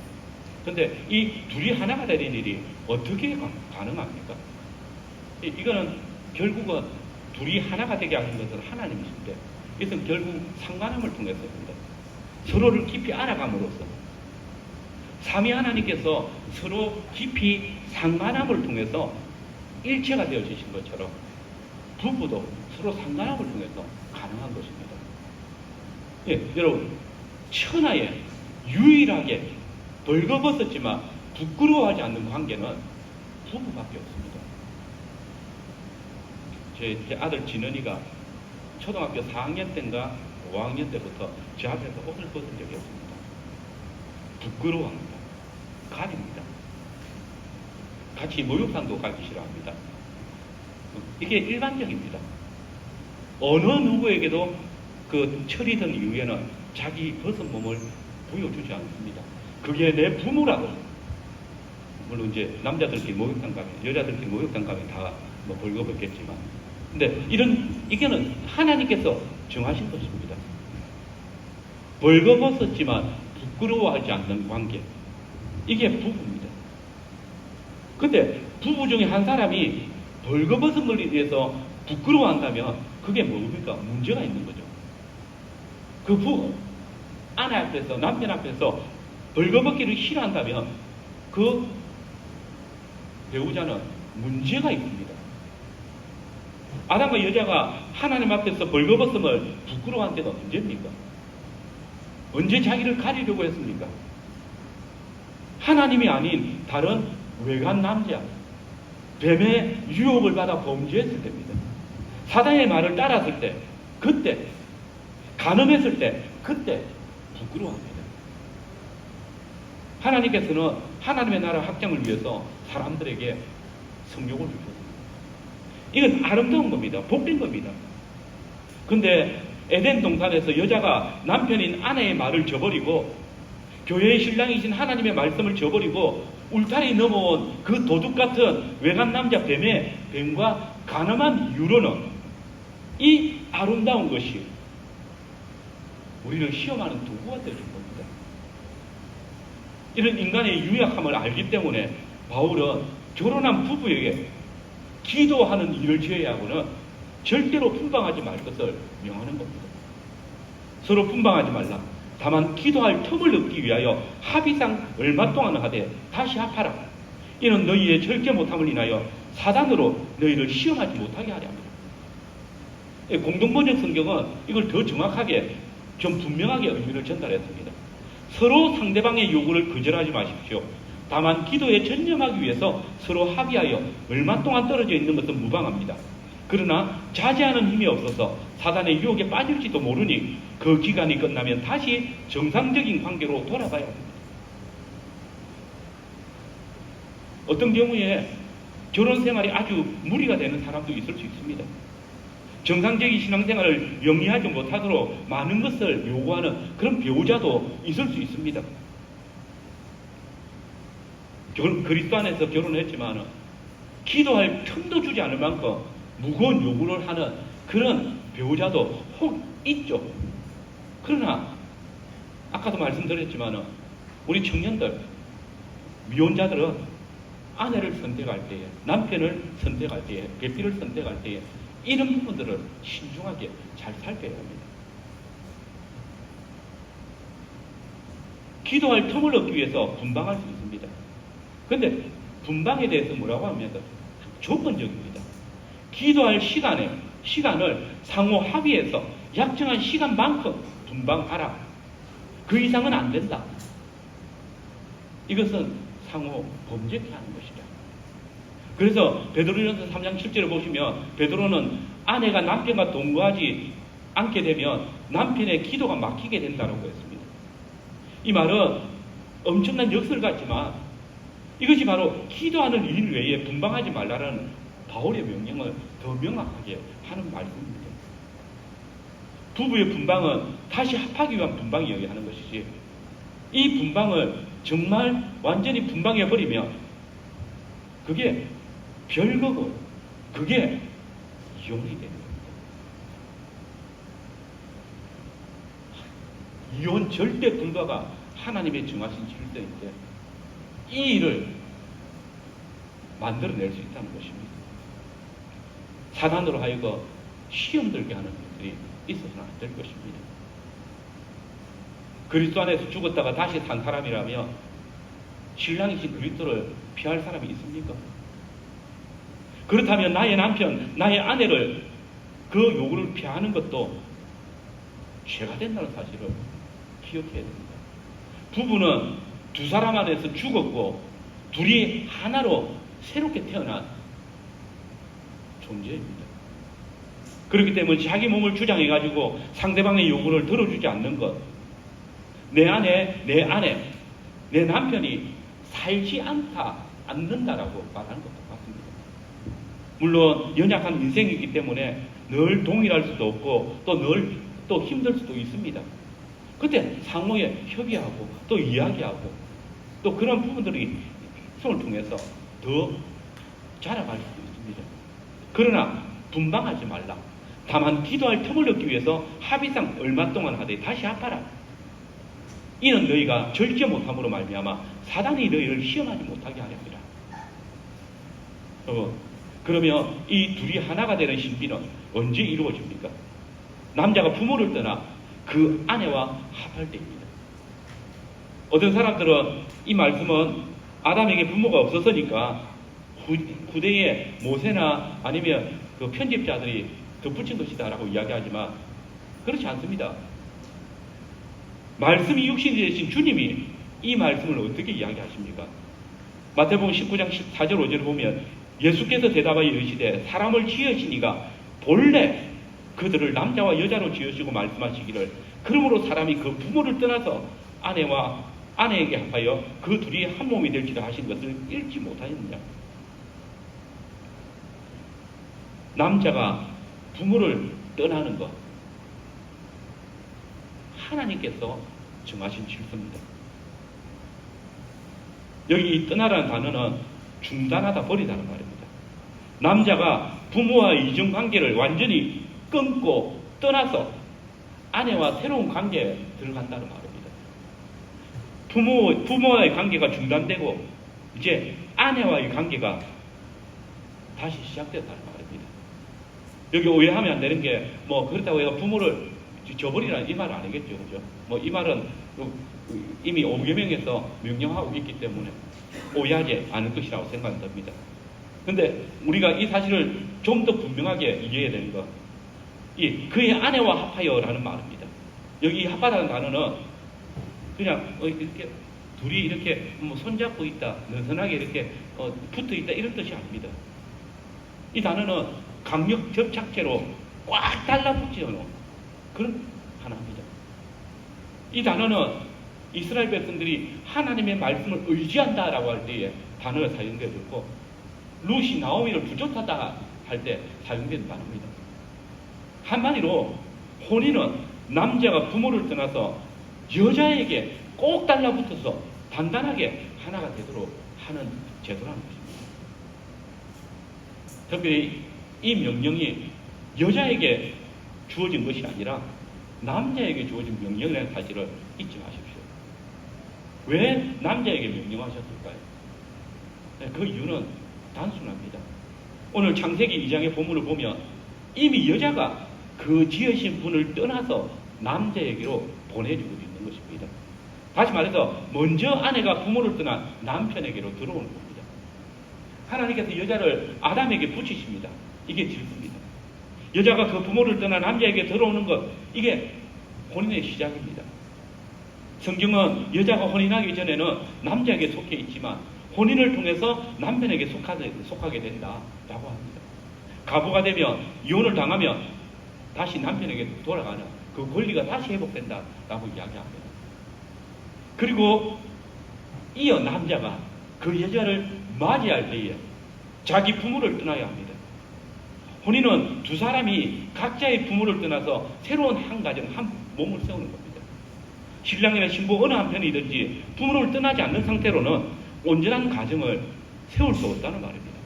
그런데 이 둘이 하나가 되는 일이 어떻게 가능합니까? 이거는 결국은 둘이 하나가 되게 하신 것은 하나님이신데, 이것은 결국 상관함을 통해서입니다. 서로를 깊이 알아감으로써 삼위 하나님께서 서로 깊이 상관함을 통해서 일체가 되어지신 것처럼 부부도 서로 상관함을 통해서 가능한 것입니다. 예, 여러분, 천하에 유일하게 벌거벗었지만 부끄러워하지 않는 관계는 부부밖에 없습니다. 제 아들 진원이가 초등학교 4학년 때인가 5학년 때부터 제 앞에서 옷을 벗은 적이 없습니다. 부끄러워합니다. 가립니다. 같이 목욕탕도 가기 싫어합니다. 이게 일반적입니다. 어느 누구에게도 그 철이든 이후에는 자기 벗은 몸을 보여주지 않습니다. 그게 내 부모라도, 물론 이제 남자들끼리 목욕탕 가면, 여자들끼리 목욕탕 가면 다 뭐 벌거벗겠지만, 근데 이게는 하나님께서 정하신 것입니다. 벌거벗었지만 부끄러워하지 않는 관계, 이게 부부입니다. 근데 부부 중에 한 사람이 벌거벗은 걸 위해서 부끄러워한다면 그게 뭡니까? 문제가 있는 거죠. 그 부부, 아내 앞에서, 남편 앞에서 벌거벗기를 싫어한다면 그 배우자는 문제가 있습니다. 아담과 여자가 하나님 앞에서 벌거벗음을 부끄러워한 때가 언제입니까? 언제 자기를 가리려고 했습니까? 하나님이 아닌 다른 외간 남자, 뱀의 유혹을 받아 범죄했을 때입니다. 사단의 말을 따랐을 때, 그때, 간음했을 때, 그때 부끄러워합니다. 하나님께서는 하나님의 나라 확장을 위해서 사람들에게 성욕을 주셨습니다. 이건 아름다운 겁니다. 복된 겁니다. 근데 에덴 동산에서 여자가 남편인 아내의 말을 저버리고 교회의 신랑이신 하나님의 말씀을 저버리고 울타리 넘어온 그 도둑 같은 외간 남자 뱀과 간음한 이유로는 이 아름다운 것이 우리를 시험하는 도구가 되어준 겁니다. 이런 인간의 유약함을 알기 때문에 바울은 결혼한 부부에게 기도하는 일을 제외하고는 절대로 분방하지 말 것을 명하는 겁니다. 서로 분방하지 말라. 다만 기도할 틈을 얻기 위하여 합의상 얼마 동안 하되 다시 합하라. 이는 너희의 절제 못함을 인하여 사단으로 너희를 시험하지 못하게 하려 합니다. 공동번역 성경은 이걸 더 정확하게 좀 분명하게 의미를 전달했습니다. 서로 상대방의 요구를 거절하지 마십시오. 다만 기도에 전념하기 위해서 서로 합의하여 얼마 동안 떨어져 있는 것은 무방합니다. 그러나 자제하는 힘이 없어서 사단의 유혹에 빠질지도 모르니 그 기간이 끝나면 다시 정상적인 관계로 돌아가야 합니다. 어떤 경우에 결혼 생활이 아주 무리가 되는 사람도 있을 수 있습니다. 정상적인 신앙생활을 영위하지 못하도록 많은 것을 요구하는 그런 배우자도 있을 수 있습니다. 그리스도 안에서 결혼했지만 기도할 틈도 주지 않을 만큼 무거운 요구를 하는 그런 배우자도 혹 있죠. 그러나 아까도 말씀드렸지만 우리 청년들, 미혼자들은 아내를 선택할 때에, 남편을 선택할 때에, 배필을 선택할 때에 이런 부분들을 신중하게 잘 살펴야 합니다. 기도할 틈을 얻기 위해서 분방할 수 있습니다. 그런데 분방에 대해서 뭐라고 하면 조건적입니다. 기도할 시간을 상호 합의해서 약정한 시간만큼 분방하라. 그 이상은 안 된다. 이것은 상호 범죄케 하는 것이다. 그래서 베드로전서 3장 7절을 보시면 베드로는 아내가 남편과 동거하지 않게 되면 남편의 기도가 막히게 된다고 했습니다. 이 말은 엄청난 역설 같지만 이것이 바로 기도하는 일 외에 분방하지 말라는 바울의 명령을 더 명확하게 하는 말씀입니다. 부부의 분방은 다시 합하기 위한 분방이어야 하는 것이지, 이 분방을 정말 완전히 분방해버리면 그게 별거고 그게 이혼이 되는 겁니다. 이혼 절대 불가가 하나님의 정하신 질서인데 이 일을 만들어낼 수 있다는 것입니다. 사단으로 하여금 시험 들게 하는 것들이 있어서는 안 될 것입니다. 그리스도 안에서 죽었다가 다시 산 사람이라면 신랑이신 그리스도를 피할 사람이 있습니까? 그렇다면 나의 남편, 나의 아내를 그 요구를 피하는 것도 죄가 된다는 사실을 기억해야 됩니다. 부부는 두 사람 안에서 죽었고 둘이 하나로 새롭게 태어난 존재입니다. 그렇기 때문에 자기 몸을 주장해가지고 상대방의 요구를 들어주지 않는 것, 내 아내, 내 남편이 살지 않는다라고 말하는 것도 같습니다. 물론 연약한 인생이기 때문에 늘 동일할 수도 없고 또 힘들 수도 있습니다. 그때 상호에 협의하고 또 이야기하고 또 그런 부분들이 성을 통해서 더 자라갈 수도 있습니다. 그러나 분방하지 말라. 다만 기도할 틈을 얻기 위해서 합의상 얼마 동안 하되 다시 합하라. 이는 너희가 절제 못함으로 말미암아 사단이 너희를 시험하지 못하게 하렵니다. 그러면 이 둘이 하나가 되는 신비는 언제 이루어집니까? 남자가 부모를 떠나 그 아내와 합할 때입니다. 어떤 사람들은 이 말씀은 아담에게 부모가 없었으니까 후대에 모세나 아니면 그 편집자들이 덧붙인 것이다라고 이야기하지만 그렇지 않습니다. 말씀이 육신이 되신 주님이 이 말씀을 어떻게 이야기하십니까? 마태복음 19장 14절 5절을 보면 예수께서 대답하여 이르시되 사람을 지으시니가 본래 그들을 남자와 여자로 지으시고 말씀하시기를 그러므로 사람이 그 부모를 떠나서 아내와 아내에게 합하여 그 둘이 한 몸이 될지라 하신 것을 읽지 못하였느냐. 남자가 부모를 떠나는 것, 하나님께서 정하신 질서입니다. 여기 이 떠나라는 단어는 중단하다, 버리다는 말입니다. 남자가 부모와의 이정관계를 완전히 끊고 떠나서 아내와 새로운 관계에 들어간다는 말입니다. 부모와의 관계가 중단되고 이제 아내와의 관계가 다시 시작됐다는 말입니다. 여기 오해하면 안 되는 게 그렇다고 해서 부모를 저버리라는 이 말은 아니겠죠. 그죠? 이 말은 이미 오계명에서 명령하고 있기 때문에 오해하지 않을 것이라고 생각됩니다. 근데 우리가 이 사실을 좀 더 분명하게 이해해야 되는 건 그의 아내와 합하여라는 말입니다. 여기 합하다는 단어는 그냥 이렇게 둘이 이렇게 손잡고 있다, 느슨하게 이렇게 붙어 있다 이런 뜻이 아닙니다. 이 단어는 강력 접착제로 꽉 달라붙여놓은 그런 하나입니다. 이 단어는 이스라엘 백성들이 하나님의 말씀을 의지한다라고 할 때에 단어가 사용되었고 룻이 나오미를 부족하다 할 때 사용된 단어입니다. 한마디로 혼인은 남자가 부모를 떠나서 여자에게 꼭 달라붙어서 단단하게 하나가 되도록 하는 제도라는 것입니다. 특별히 이 명령이 여자에게 주어진 것이 아니라 남자에게 주어진 명령이라는 사실을 잊지 마십시오. 왜 남자에게 명령하셨을까요? 그 이유는 단순합니다. 오늘 창세기 2장의 본문을 보면 이미 여자가 그 지으신 분을 떠나서 남자에게로 보내주고 있는 것입니다. 다시 말해서 먼저 아내가 부모를 떠난 남편에게로 들어오는 겁니다. 하나님께서 여자를 아담에게 붙이십니다. 이게 질서입니다. 여자가 그 부모를 떠난 남자에게 들어오는 것, 이게 혼인의 시작입니다. 성경은 여자가 혼인하기 전에는 남자에게 속해 있지만 혼인을 통해서 남편에게 속하게 된다라고 합니다. 가부가 되면 이혼을 당하면 다시 남편에게 돌아가는 그 권리가 다시 회복된다라고 이야기합니다. 그리고 이어 남자가 그 여자를 맞이할 때에 자기 부모를 떠나야 합니다. 혼인은 두 사람이 각자의 부모를 떠나서 새로운 한 가정, 한 몸을 세우는 겁니다. 신랑이나 신부 어느 한편이든지 부모를 떠나지 않는 상태로는 온전한 가정을 세울 수 없다는 말입니다.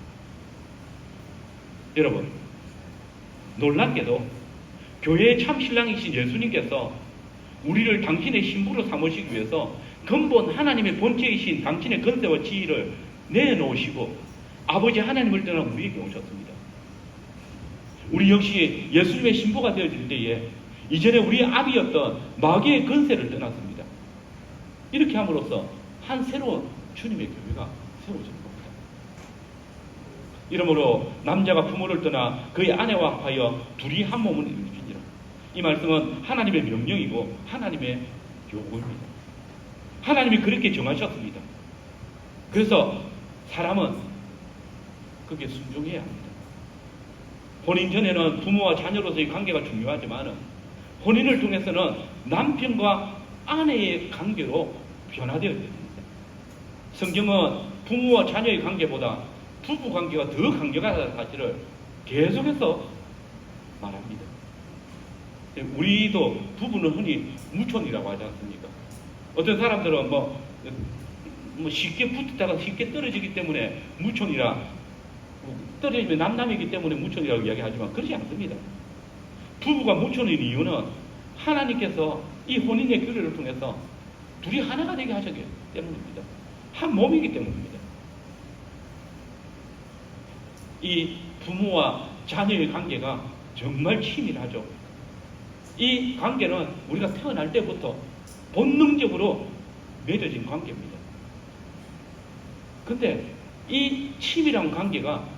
여러분, 놀랍게도 교회의 참 신랑이신 예수님께서 우리를 당신의 신부로 삼으시기 위해서 근본 하나님의 본체이신 당신의 권세와 지위를 내놓으시고 아버지 하나님을 떠나 우리에게 오셨습니다. 우리 역시 예수님의 신부가 되어질 때에 이전에 우리의 아비였던 마귀의 권세를 떠났습니다. 이렇게 함으로써 한 새로운 주님의 교회가 세워지는 겁니다. 이러므로 남자가 부모를 떠나 그의 아내와 합하여 둘이 한 몸을 이루시니라. 이 말씀은 하나님의 명령이고 하나님의 요구입니다. 하나님이 그렇게 정하셨습니다. 그래서 사람은 그게 순종해야 합니다. 혼인 전에는 부모와 자녀로서의 관계가 중요하지만 혼인을 통해서는 남편과 아내의 관계로 변화되어야 됩니다. 성경은 부모와 자녀의 관계보다 부부 관계가 더 강력하다는 사실을 계속해서 말합니다. 우리도 부부는 흔히 무촌이라고 하지 않습니까? 어떤 사람들은 쉽게 붙었다가 쉽게 떨어지기 때문에 무촌이라, 떨어지면 남남이기 때문에 무촌이라고 이야기하지만 그렇지 않습니다. 부부가 무촌인 이유는 하나님께서 이 혼인의 교례를 통해서 둘이 하나가 되게 하셨기 때문입니다. 한 몸이기 때문입니다. 이 부모와 자녀의 관계가 정말 치밀하죠. 이 관계는 우리가 태어날 때부터 본능적으로 맺어진 관계입니다. 근데 이 치밀한 관계가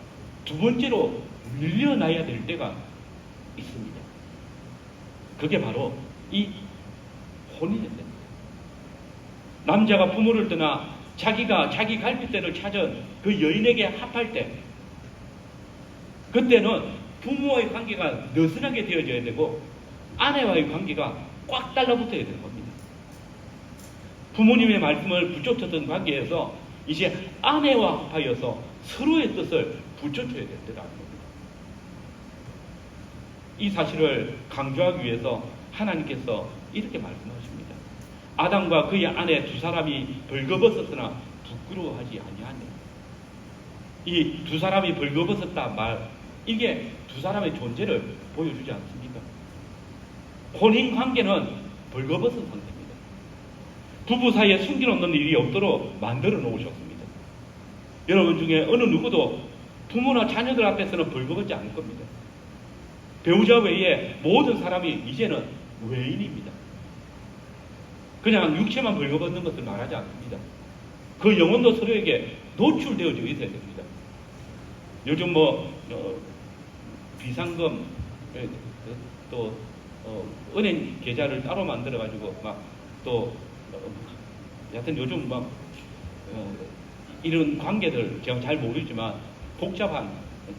두 번째로 밀려나야 될 때가 있습니다. 그게 바로 이 혼인입니다. 남자가 부모를 떠나 자기가 자기 갈빗대를 찾은 그 여인에게 합할 때, 그때는 부모와의 관계가 느슨하게 되어져야 되고 아내와의 관계가 꽉 달라붙어야 되는 겁니다. 부모님의 말씀을 붙잡혔던 관계에서 이제 아내와 합하여서 서로의 뜻을 붙여줘야 된다는 겁니다. 이 사실을 강조하기 위해서 하나님께서 이렇게 말씀하십니다. 아담과 그의 아내 두 사람이 벌거벗었으나 부끄러워하지 아니하니. 이 두 사람이 벌거벗었다 말, 이게 두 사람의 존재를 보여주지 않습니까? 혼인 관계는 벌거벗은 상태입니다. 부부 사이에 숨겨놓는 일이 없도록 만들어 놓으셨습니다. 여러분 중에 어느 누구도 부모나 자녀들 앞에서는 벌거벗지 않을 겁니다. 배우자 외에 모든 사람이 이제는 외인입니다. 그냥 육체만 벌거벗는 것을 말하지 않습니다. 그 영혼도 서로에게 노출되어져 있어야 됩니다. 요즘 비상금 또 은행 계좌를 따로 만들어가지고 여하튼 요즘 이런 관계들 제가 잘 모르지만 복잡한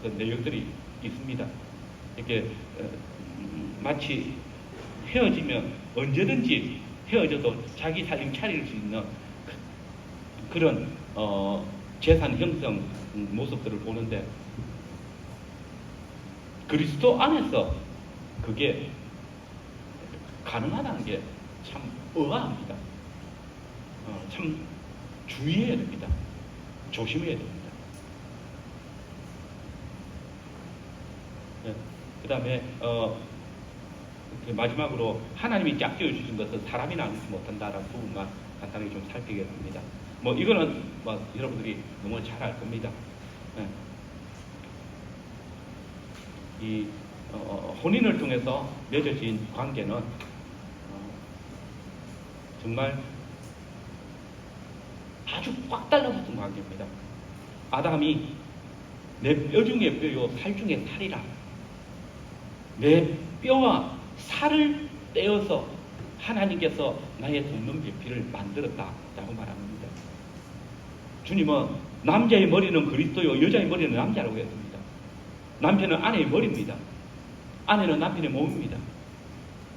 그 내용들이 있습니다. 이렇게 마치 헤어지면 언제든지 헤어져도 자기 살림 차릴 수 있는 그런 재산 형성 모습들을 보는데, 그리스도 안에서 그게 가능하다는 게 참 의아합니다. 참 주의해야 됩니다. 조심해야 됩니다. 네. 그 다음에 마지막으로 하나님이 짝지어 주신 것은 사람이 나누지 못한다라는 부분만 간단히 좀 살피겠습니다. 이거는 여러분들이 너무 잘 알 겁니다. 네. 이 혼인을 통해서 맺어진 관계는 정말 아주 꽉 달라붙은 관계입니다. 아담이 내 뼈 중에 뼈요 살 중에 살이라, 내 뼈와 살을 떼어서 하나님께서 나의 돕는 배필을 만들었다라고 말합니다. 주님은 남자의 머리는 그리스도요 여자의 머리는 남자라고 했습니다. 남편은 아내의 머리입니다. 아내는 남편의 몸입니다.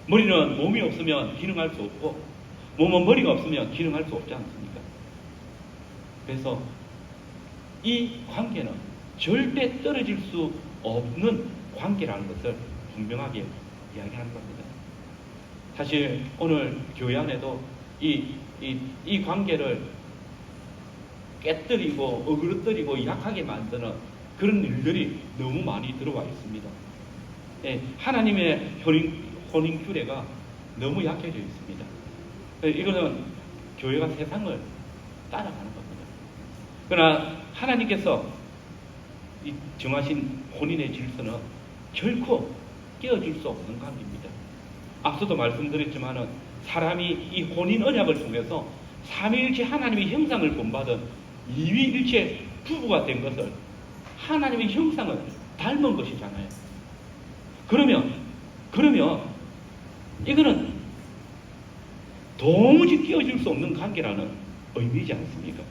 머리는 몸이 없으면 기능할 수 없고 몸은 머리가 없으면 기능할 수 없지 않습니까? 그래서 이 관계는 절대 떨어질 수 없는 관계라는 것을 분명하게 이야기하는 겁니다. 사실 오늘 교회 안에도 이 관계를 깨뜨리고 어그러뜨리고 약하게 만드는 그런 일들이 너무 많이 들어와 있습니다. 예, 하나님의 혼인 규례가 너무 약해져 있습니다. 이거는 교회가 세상을 따라가는 겁니다. 그러나 하나님께서 정하신 혼인의 질서는 결코 깨어질 수 없는 관계입니다. 앞서도 말씀드렸지만은 사람이 이 혼인 언약을 통해서 삼위일체 하나님의 형상을 본받은 이위일체 부부가 된 것을 하나님의 형상을 닮은 것이잖아요. 그러면 이거는 도무지 끼어질 수 없는 관계라는 의미이지 않습니까?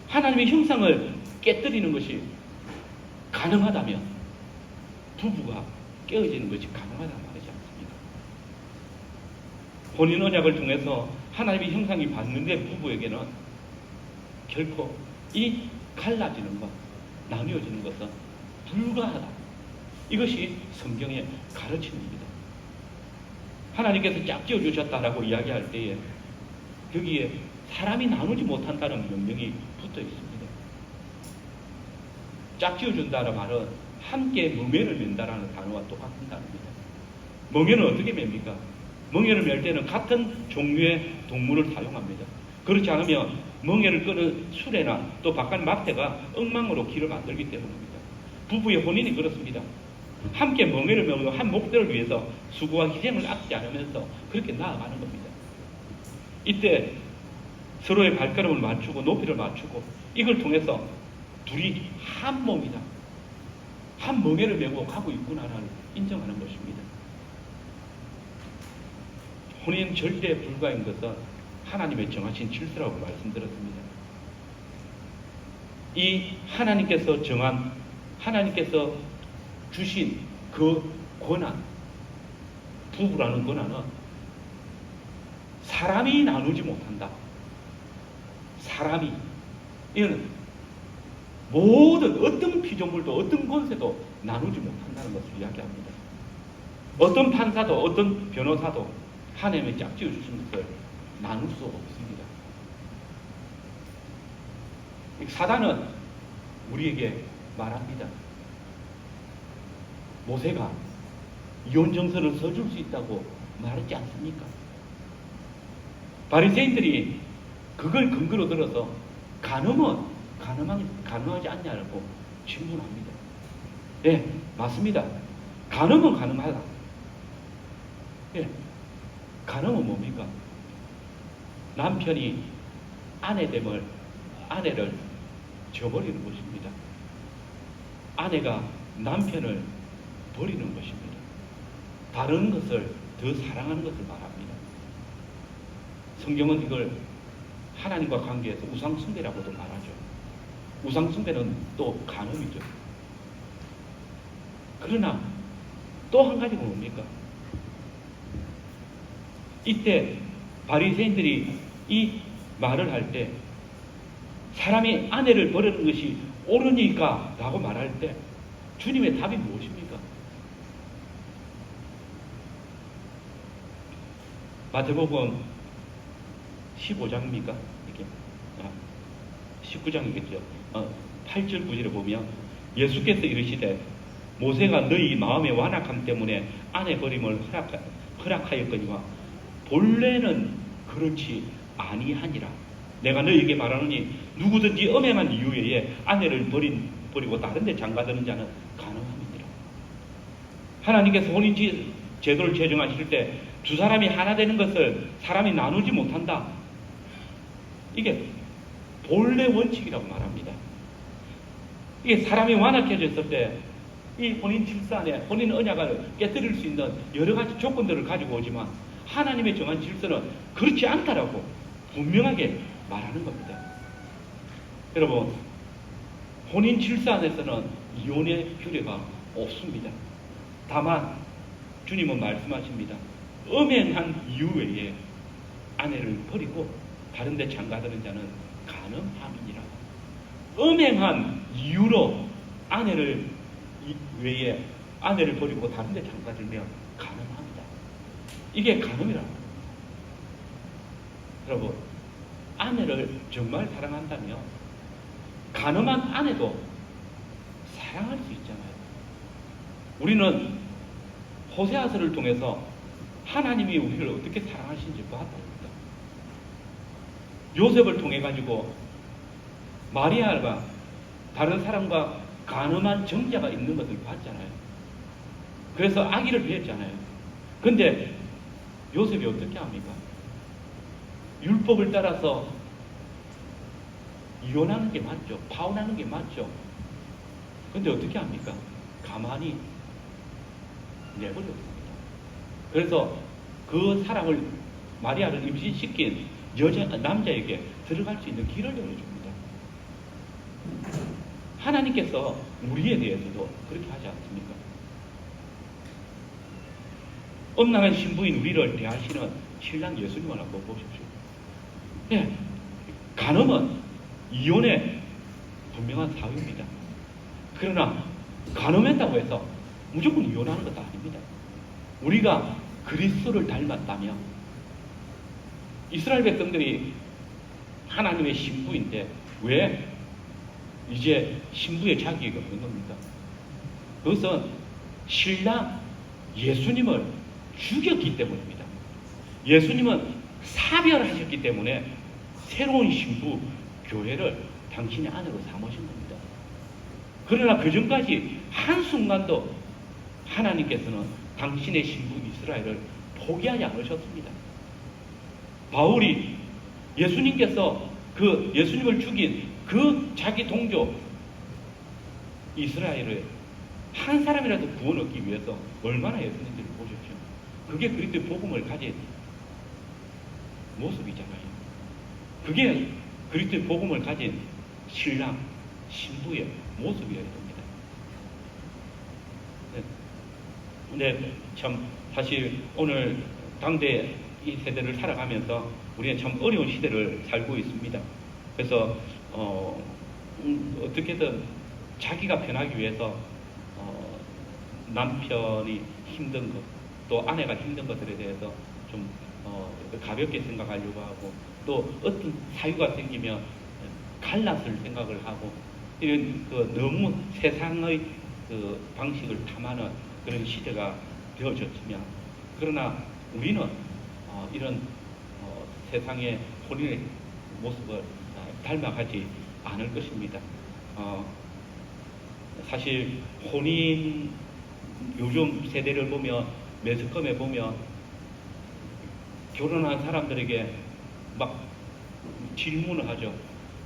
하나님의 형상을 깨뜨리는 것이 가능하다면 부부가 깨어지는 것이 가능하다는 말이지 않습니까? 혼인 언약을 통해서 하나님의 형상이 받는데 부부에게는 결코 이 갈라지는 것, 나뉘어지는 것은 불가하다. 이것이 성경의 가르침입니다. 하나님께서 짝지어 주셨다라고 이야기할 때에 거기에 사람이 나누지 못한다는 명령이 붙어 있습니다. 짝지어 준다는 말은 함께 멍에를 맨다라는 단어와 똑같은 단어입니다. 멍에는 어떻게 맵니까? 멍에를 맬 때는 같은 종류의 동물을 사용합니다. 그렇지 않으면 멍에를 끄는 수레나 또 바깥 막대가 엉망으로 길을 만들기 때문입니다. 부부의 혼인이 그렇습니다. 함께 멍에를 메고 한 목표를 위해서 수고와 희생을 아끼지 않으면서 그렇게 나아가는 겁니다. 이때 서로의 발걸음을 맞추고 높이를 맞추고 이걸 통해서 둘이 한 몸이다. 한 멍에를 메고 가고 있구나를 인정하는 것입니다. 혼인 절대 불가인 것은 하나님의 정하신 질서라고 말씀드렸습니다. 이 하나님께서 정한, 하나님께서 주신 그 권한, 부부라는 권한은 사람이 나누지 못한다. 사람이, 이거는 모든 어떤 피조물도 어떤 권세도 나누지 못한다는 것을 이야기합니다. 어떤 판사도 어떤 변호사도 하나님의 짝지어 주신 것을 나눌 수 없습니다. 사단은 우리에게 말합니다. 모세가 이혼 정서를 써줄 수 있다고 말했지 않습니까? 바리새인들이 그걸 근거로 들어서 간음은 가능하지 않냐고 질문합니다. 네, 맞습니다. 간음은 가능하다. 네, 간음은 뭡니까? 남편이 아내를 저버리는 것입니다. 아내가 남편을 버리는 것입니다. 다른 것을 더 사랑하는 것을 말합니다. 성경은 이걸 하나님과 관계에서 우상숭배라고도 말하죠. 우상숭배는 또 간음이죠. 그러나 또 한 가지가 뭡니까? 이때 바리새인들이 이 말을 할 때 사람이 아내를 버리는 것이 옳으니까 라고 말할 때 주님의 답이 무엇입니까? 마태복음 15장입니까? 이렇게 19장이겠죠. 8절 9절에 보면 예수께서 이르시되 모세가 너희 마음의 완악함 때문에 아내 버림을 허락하였거니와 본래는 그렇지 아니하니라. 내가 너희에게 말하노니 누구든지 엄행한 이유에 아내를 버리고 다른 데 장가드는 자는 가능합니다. 하나님께서 혼인 제도를 제정하실 때 두 사람이 하나 되는 것을 사람이 나누지 못한다. 이게 본래 원칙이라고 말합니다. 이게 사람이 완악해졌을 때 이 혼인 질서 안에 혼인 언약을 깨뜨릴 수 있는 여러 가지 조건들을 가지고 오지만 하나님의 정한 질서는 그렇지 않다라고 분명하게 말하는 겁니다. 여러분, 혼인 질서 안에서는 이혼의 규례가 없습니다. 다만 주님은 말씀하십니다. 엄행한 이유 외에 아내를 버리고 다른 데 장가드는 자는 가늠함이니라. 엄행한 이유로 아내를 외에 아내를 버리고 다른 데 장가들면 간음합니다. 이게 간음이라고. 여러분, 아내를 정말 사랑한다면 간음한 아내도 사랑할 수 있잖아요. 우리는 호세아서를 통해서 하나님이 우리를 어떻게 사랑하시는지 보았답니다. 요셉을 통해 가지고 마리아가 다른 사람과 간음한 정자가 있는 것을 봤잖아요. 그래서 아기를 배웠잖아요. 근데 요셉이 어떻게 합니까? 율법을 따라서 이혼하는 게 맞죠. 파혼하는 게 맞죠. 근데 어떻게 합니까? 가만히 내버렸습니다. 그래서 그 사람을 마리아를 임신시킨 남자에게 들어갈 수 있는 길을 열어줍니다. 하나님께서 우리에 대해서도 그렇게 하지 않습니까? 엄난한 신부인 우리를 대하시는 신랑 예수님을 한번 보십시오. 예, 간음은 이혼의 분명한 사유입니다. 그러나 간음했다고 해서 무조건 이혼하는 것도 아닙니다. 우리가 그리스도를 닮았다면 이스라엘 백성들이 하나님의 신부인데 왜 이제 신부의 자격이 없는 겁니까? 그것은 신랑 예수님을 죽였기 때문입니다. 예수님은 사별하셨기 때문에 새로운 신부 교회를 당신의 아내로 삼으신 겁니다. 그러나 그 전까지 한순간도 하나님께서는 당신의 신부 이스라엘을 포기하지 않으셨습니다. 바울이 예수님께서 그 예수님을 죽인 그 자기 동족 이스라엘을 한 사람이라도 구원 얻기 위해서 얼마나 애쓰는지를 보십시오. 그게 그리스도의 복음을 가진 모습이잖아요. 그게 그리스도의 복음을 가진 신랑, 신부의 모습이어야 됩니다. 근데 참 사실 오늘 당대 이 세대를 살아가면서 우리는 참 어려운 시대를 살고 있습니다. 그래서 어떻게든 자기가 편하기 위해서 남편이 힘든 것, 또 아내가 힘든 것들에 대해서 좀 가볍게 생각하려고 하고, 또 어떤 사유가 생기면 갈라설 생각을 하고, 이런 너무 세상의 그 방식을 탐하는 그런 시대가 되어졌으면, 그러나 우리는 이런 세상의 혼인의 모습을 닮아가지 않을 것입니다. 사실 혼인 요즘 세대를 보면, 매스컴에 보면 결혼한 사람들에게 막 질문을 하죠.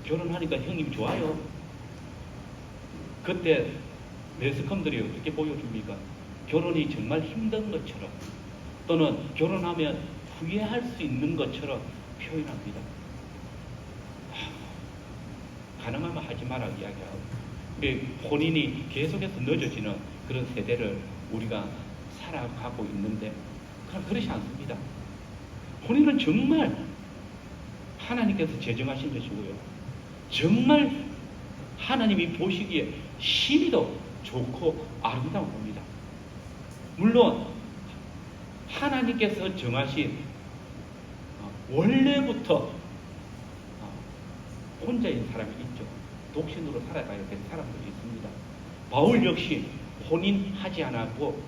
결혼하니까 형님 좋아요? 그때 매스컴들이 어떻게 보여줍니까? 결혼이 정말 힘든 것처럼, 또는 결혼하면 후회할 수 있는 것처럼 표현합니다. 가능하면 하지 마라 이야기하고, 혼인이 계속해서 늦어지는 그런 세대를 우리가 살아가고 있는데, 그렇지 않습니다. 혼인은 정말 하나님께서 제정하신 것이고요, 정말 하나님이 보시기에 심히도 좋고 아름다운 겁니다. 물론 하나님께서 정하신 원래부터 혼자인 사람이 있죠. 독신으로 살아가야 될 사람들이 있습니다. 바울 역시 혼인하지 않았고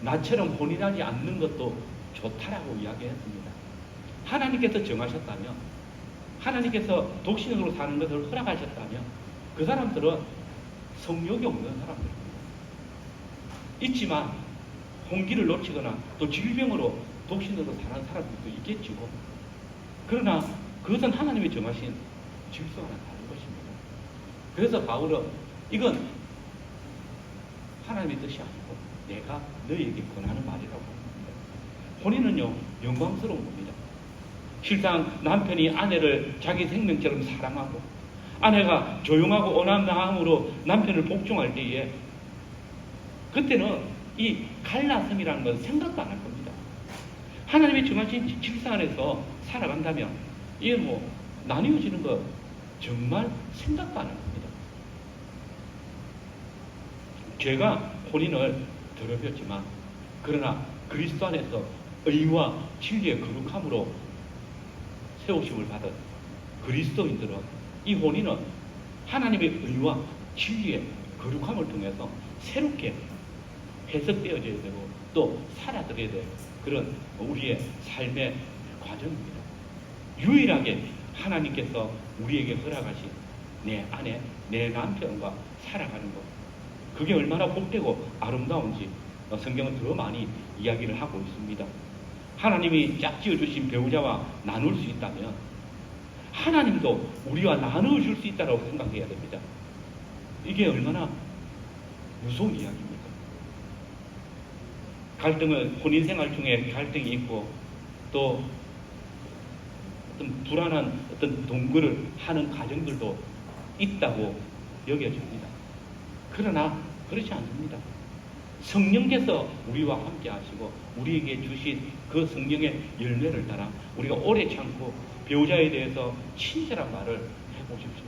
나처럼 혼인하지 않는 것도 좋다라고 이야기했습니다. 하나님께서 정하셨다면, 하나님께서 독신으로 사는 것을 허락하셨다면, 그 사람들은 성욕이 없는 사람들입니다. 있지만 홍기를 놓치거나 또 질병으로 독신으로 사는 사람들도 있겠죠. 그러나 그것은 하나님이 정하신 질서와는 다른 것입니다. 그래서 바울은 이건 하나님의 뜻이 아니고 내가 너희에게 권하는 말이라고 합니다. 혼인은요, 영광스러운 겁니다. 실상 남편이 아내를 자기 생명처럼 사랑하고, 아내가 조용하고 온화함으로 남편을 복종할 때에, 그때는 이 갈라섬이라는 건 생각도 안 할 겁니다. 하나님이 정하신 질서 안에서 살아간다면 이게 나뉘어지는 거 정말 생각도 안 할 겁니다. 죄가 혼인을 더럽혔지만 그러나 그리스도 안에서 의와 진리의 거룩함으로 세우심을 받은 그리스도인들은 이 혼인은 하나님의 의와 진리의 거룩함을 통해서 새롭게 해석되어져야 되고 또 살아들여야 될 그런 우리의 삶의 과정입니다. 유일하게 하나님께서 우리에게 허락하신 내 아내, 내 남편과 살아가는 것, 그게 얼마나 복되고 아름다운지 성경은 더 많이 이야기를 하고 있습니다. 하나님이 짝지어 주신 배우자와 나눌 수 있다면 하나님도 우리와 나누어 줄 수 있다고 생각해야 됩니다. 이게 얼마나 무서운 이야기입니까? 갈등을, 혼인 생활 중에 갈등이 있고 또 어떤 불안한 어떤 동거를 하는 가정들도 있다고 여겨집니다. 그러나 그렇지 않습니다. 성령께서 우리와 함께 하시고 우리에게 주신 그 성령의 열매를 따라 우리가 오래 참고 배우자에 대해서 친절한 말을 해보십시오.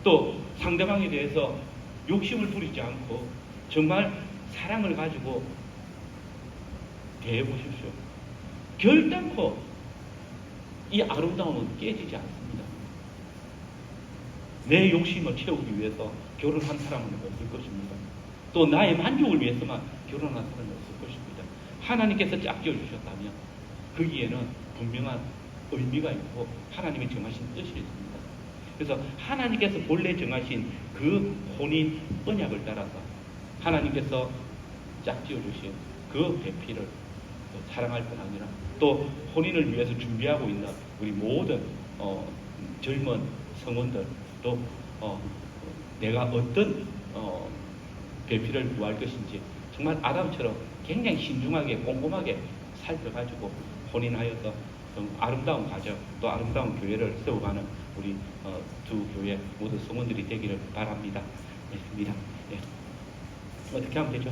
또 상대방에 대해서 욕심을 부리지 않고 정말 사랑을 가지고 대해보십시오. 결단코 이 아름다움은 깨지지 않습니다. 내 욕심을 채우기 위해서 결혼한 사람은 없을 것입니다. 또 나의 만족을 위해서만 결혼한 사람은 없을 것입니다. 하나님께서 짝지어 주셨다면 거기에는 분명한 의미가 있고 하나님이 정하신 뜻이 있습니다. 그래서 하나님께서 본래 정하신 그 혼인 언약을 따라서 하나님께서 짝지어 주신 그 배필을 사랑할 뿐 아니라 또 혼인을 위해서 준비하고 있는 우리 모든 젊은 성원들 또 내가 어떤 배필을 구할 것인지 정말 아담처럼 굉장히 신중하게 꼼꼼하게 살펴가지고 혼인하여서 아름다운 가정 또 아름다운 교회를 세워가는 우리 두 교회 모두 성원들이 되기를 바랍니다. 네, 어떻게 하면 되죠?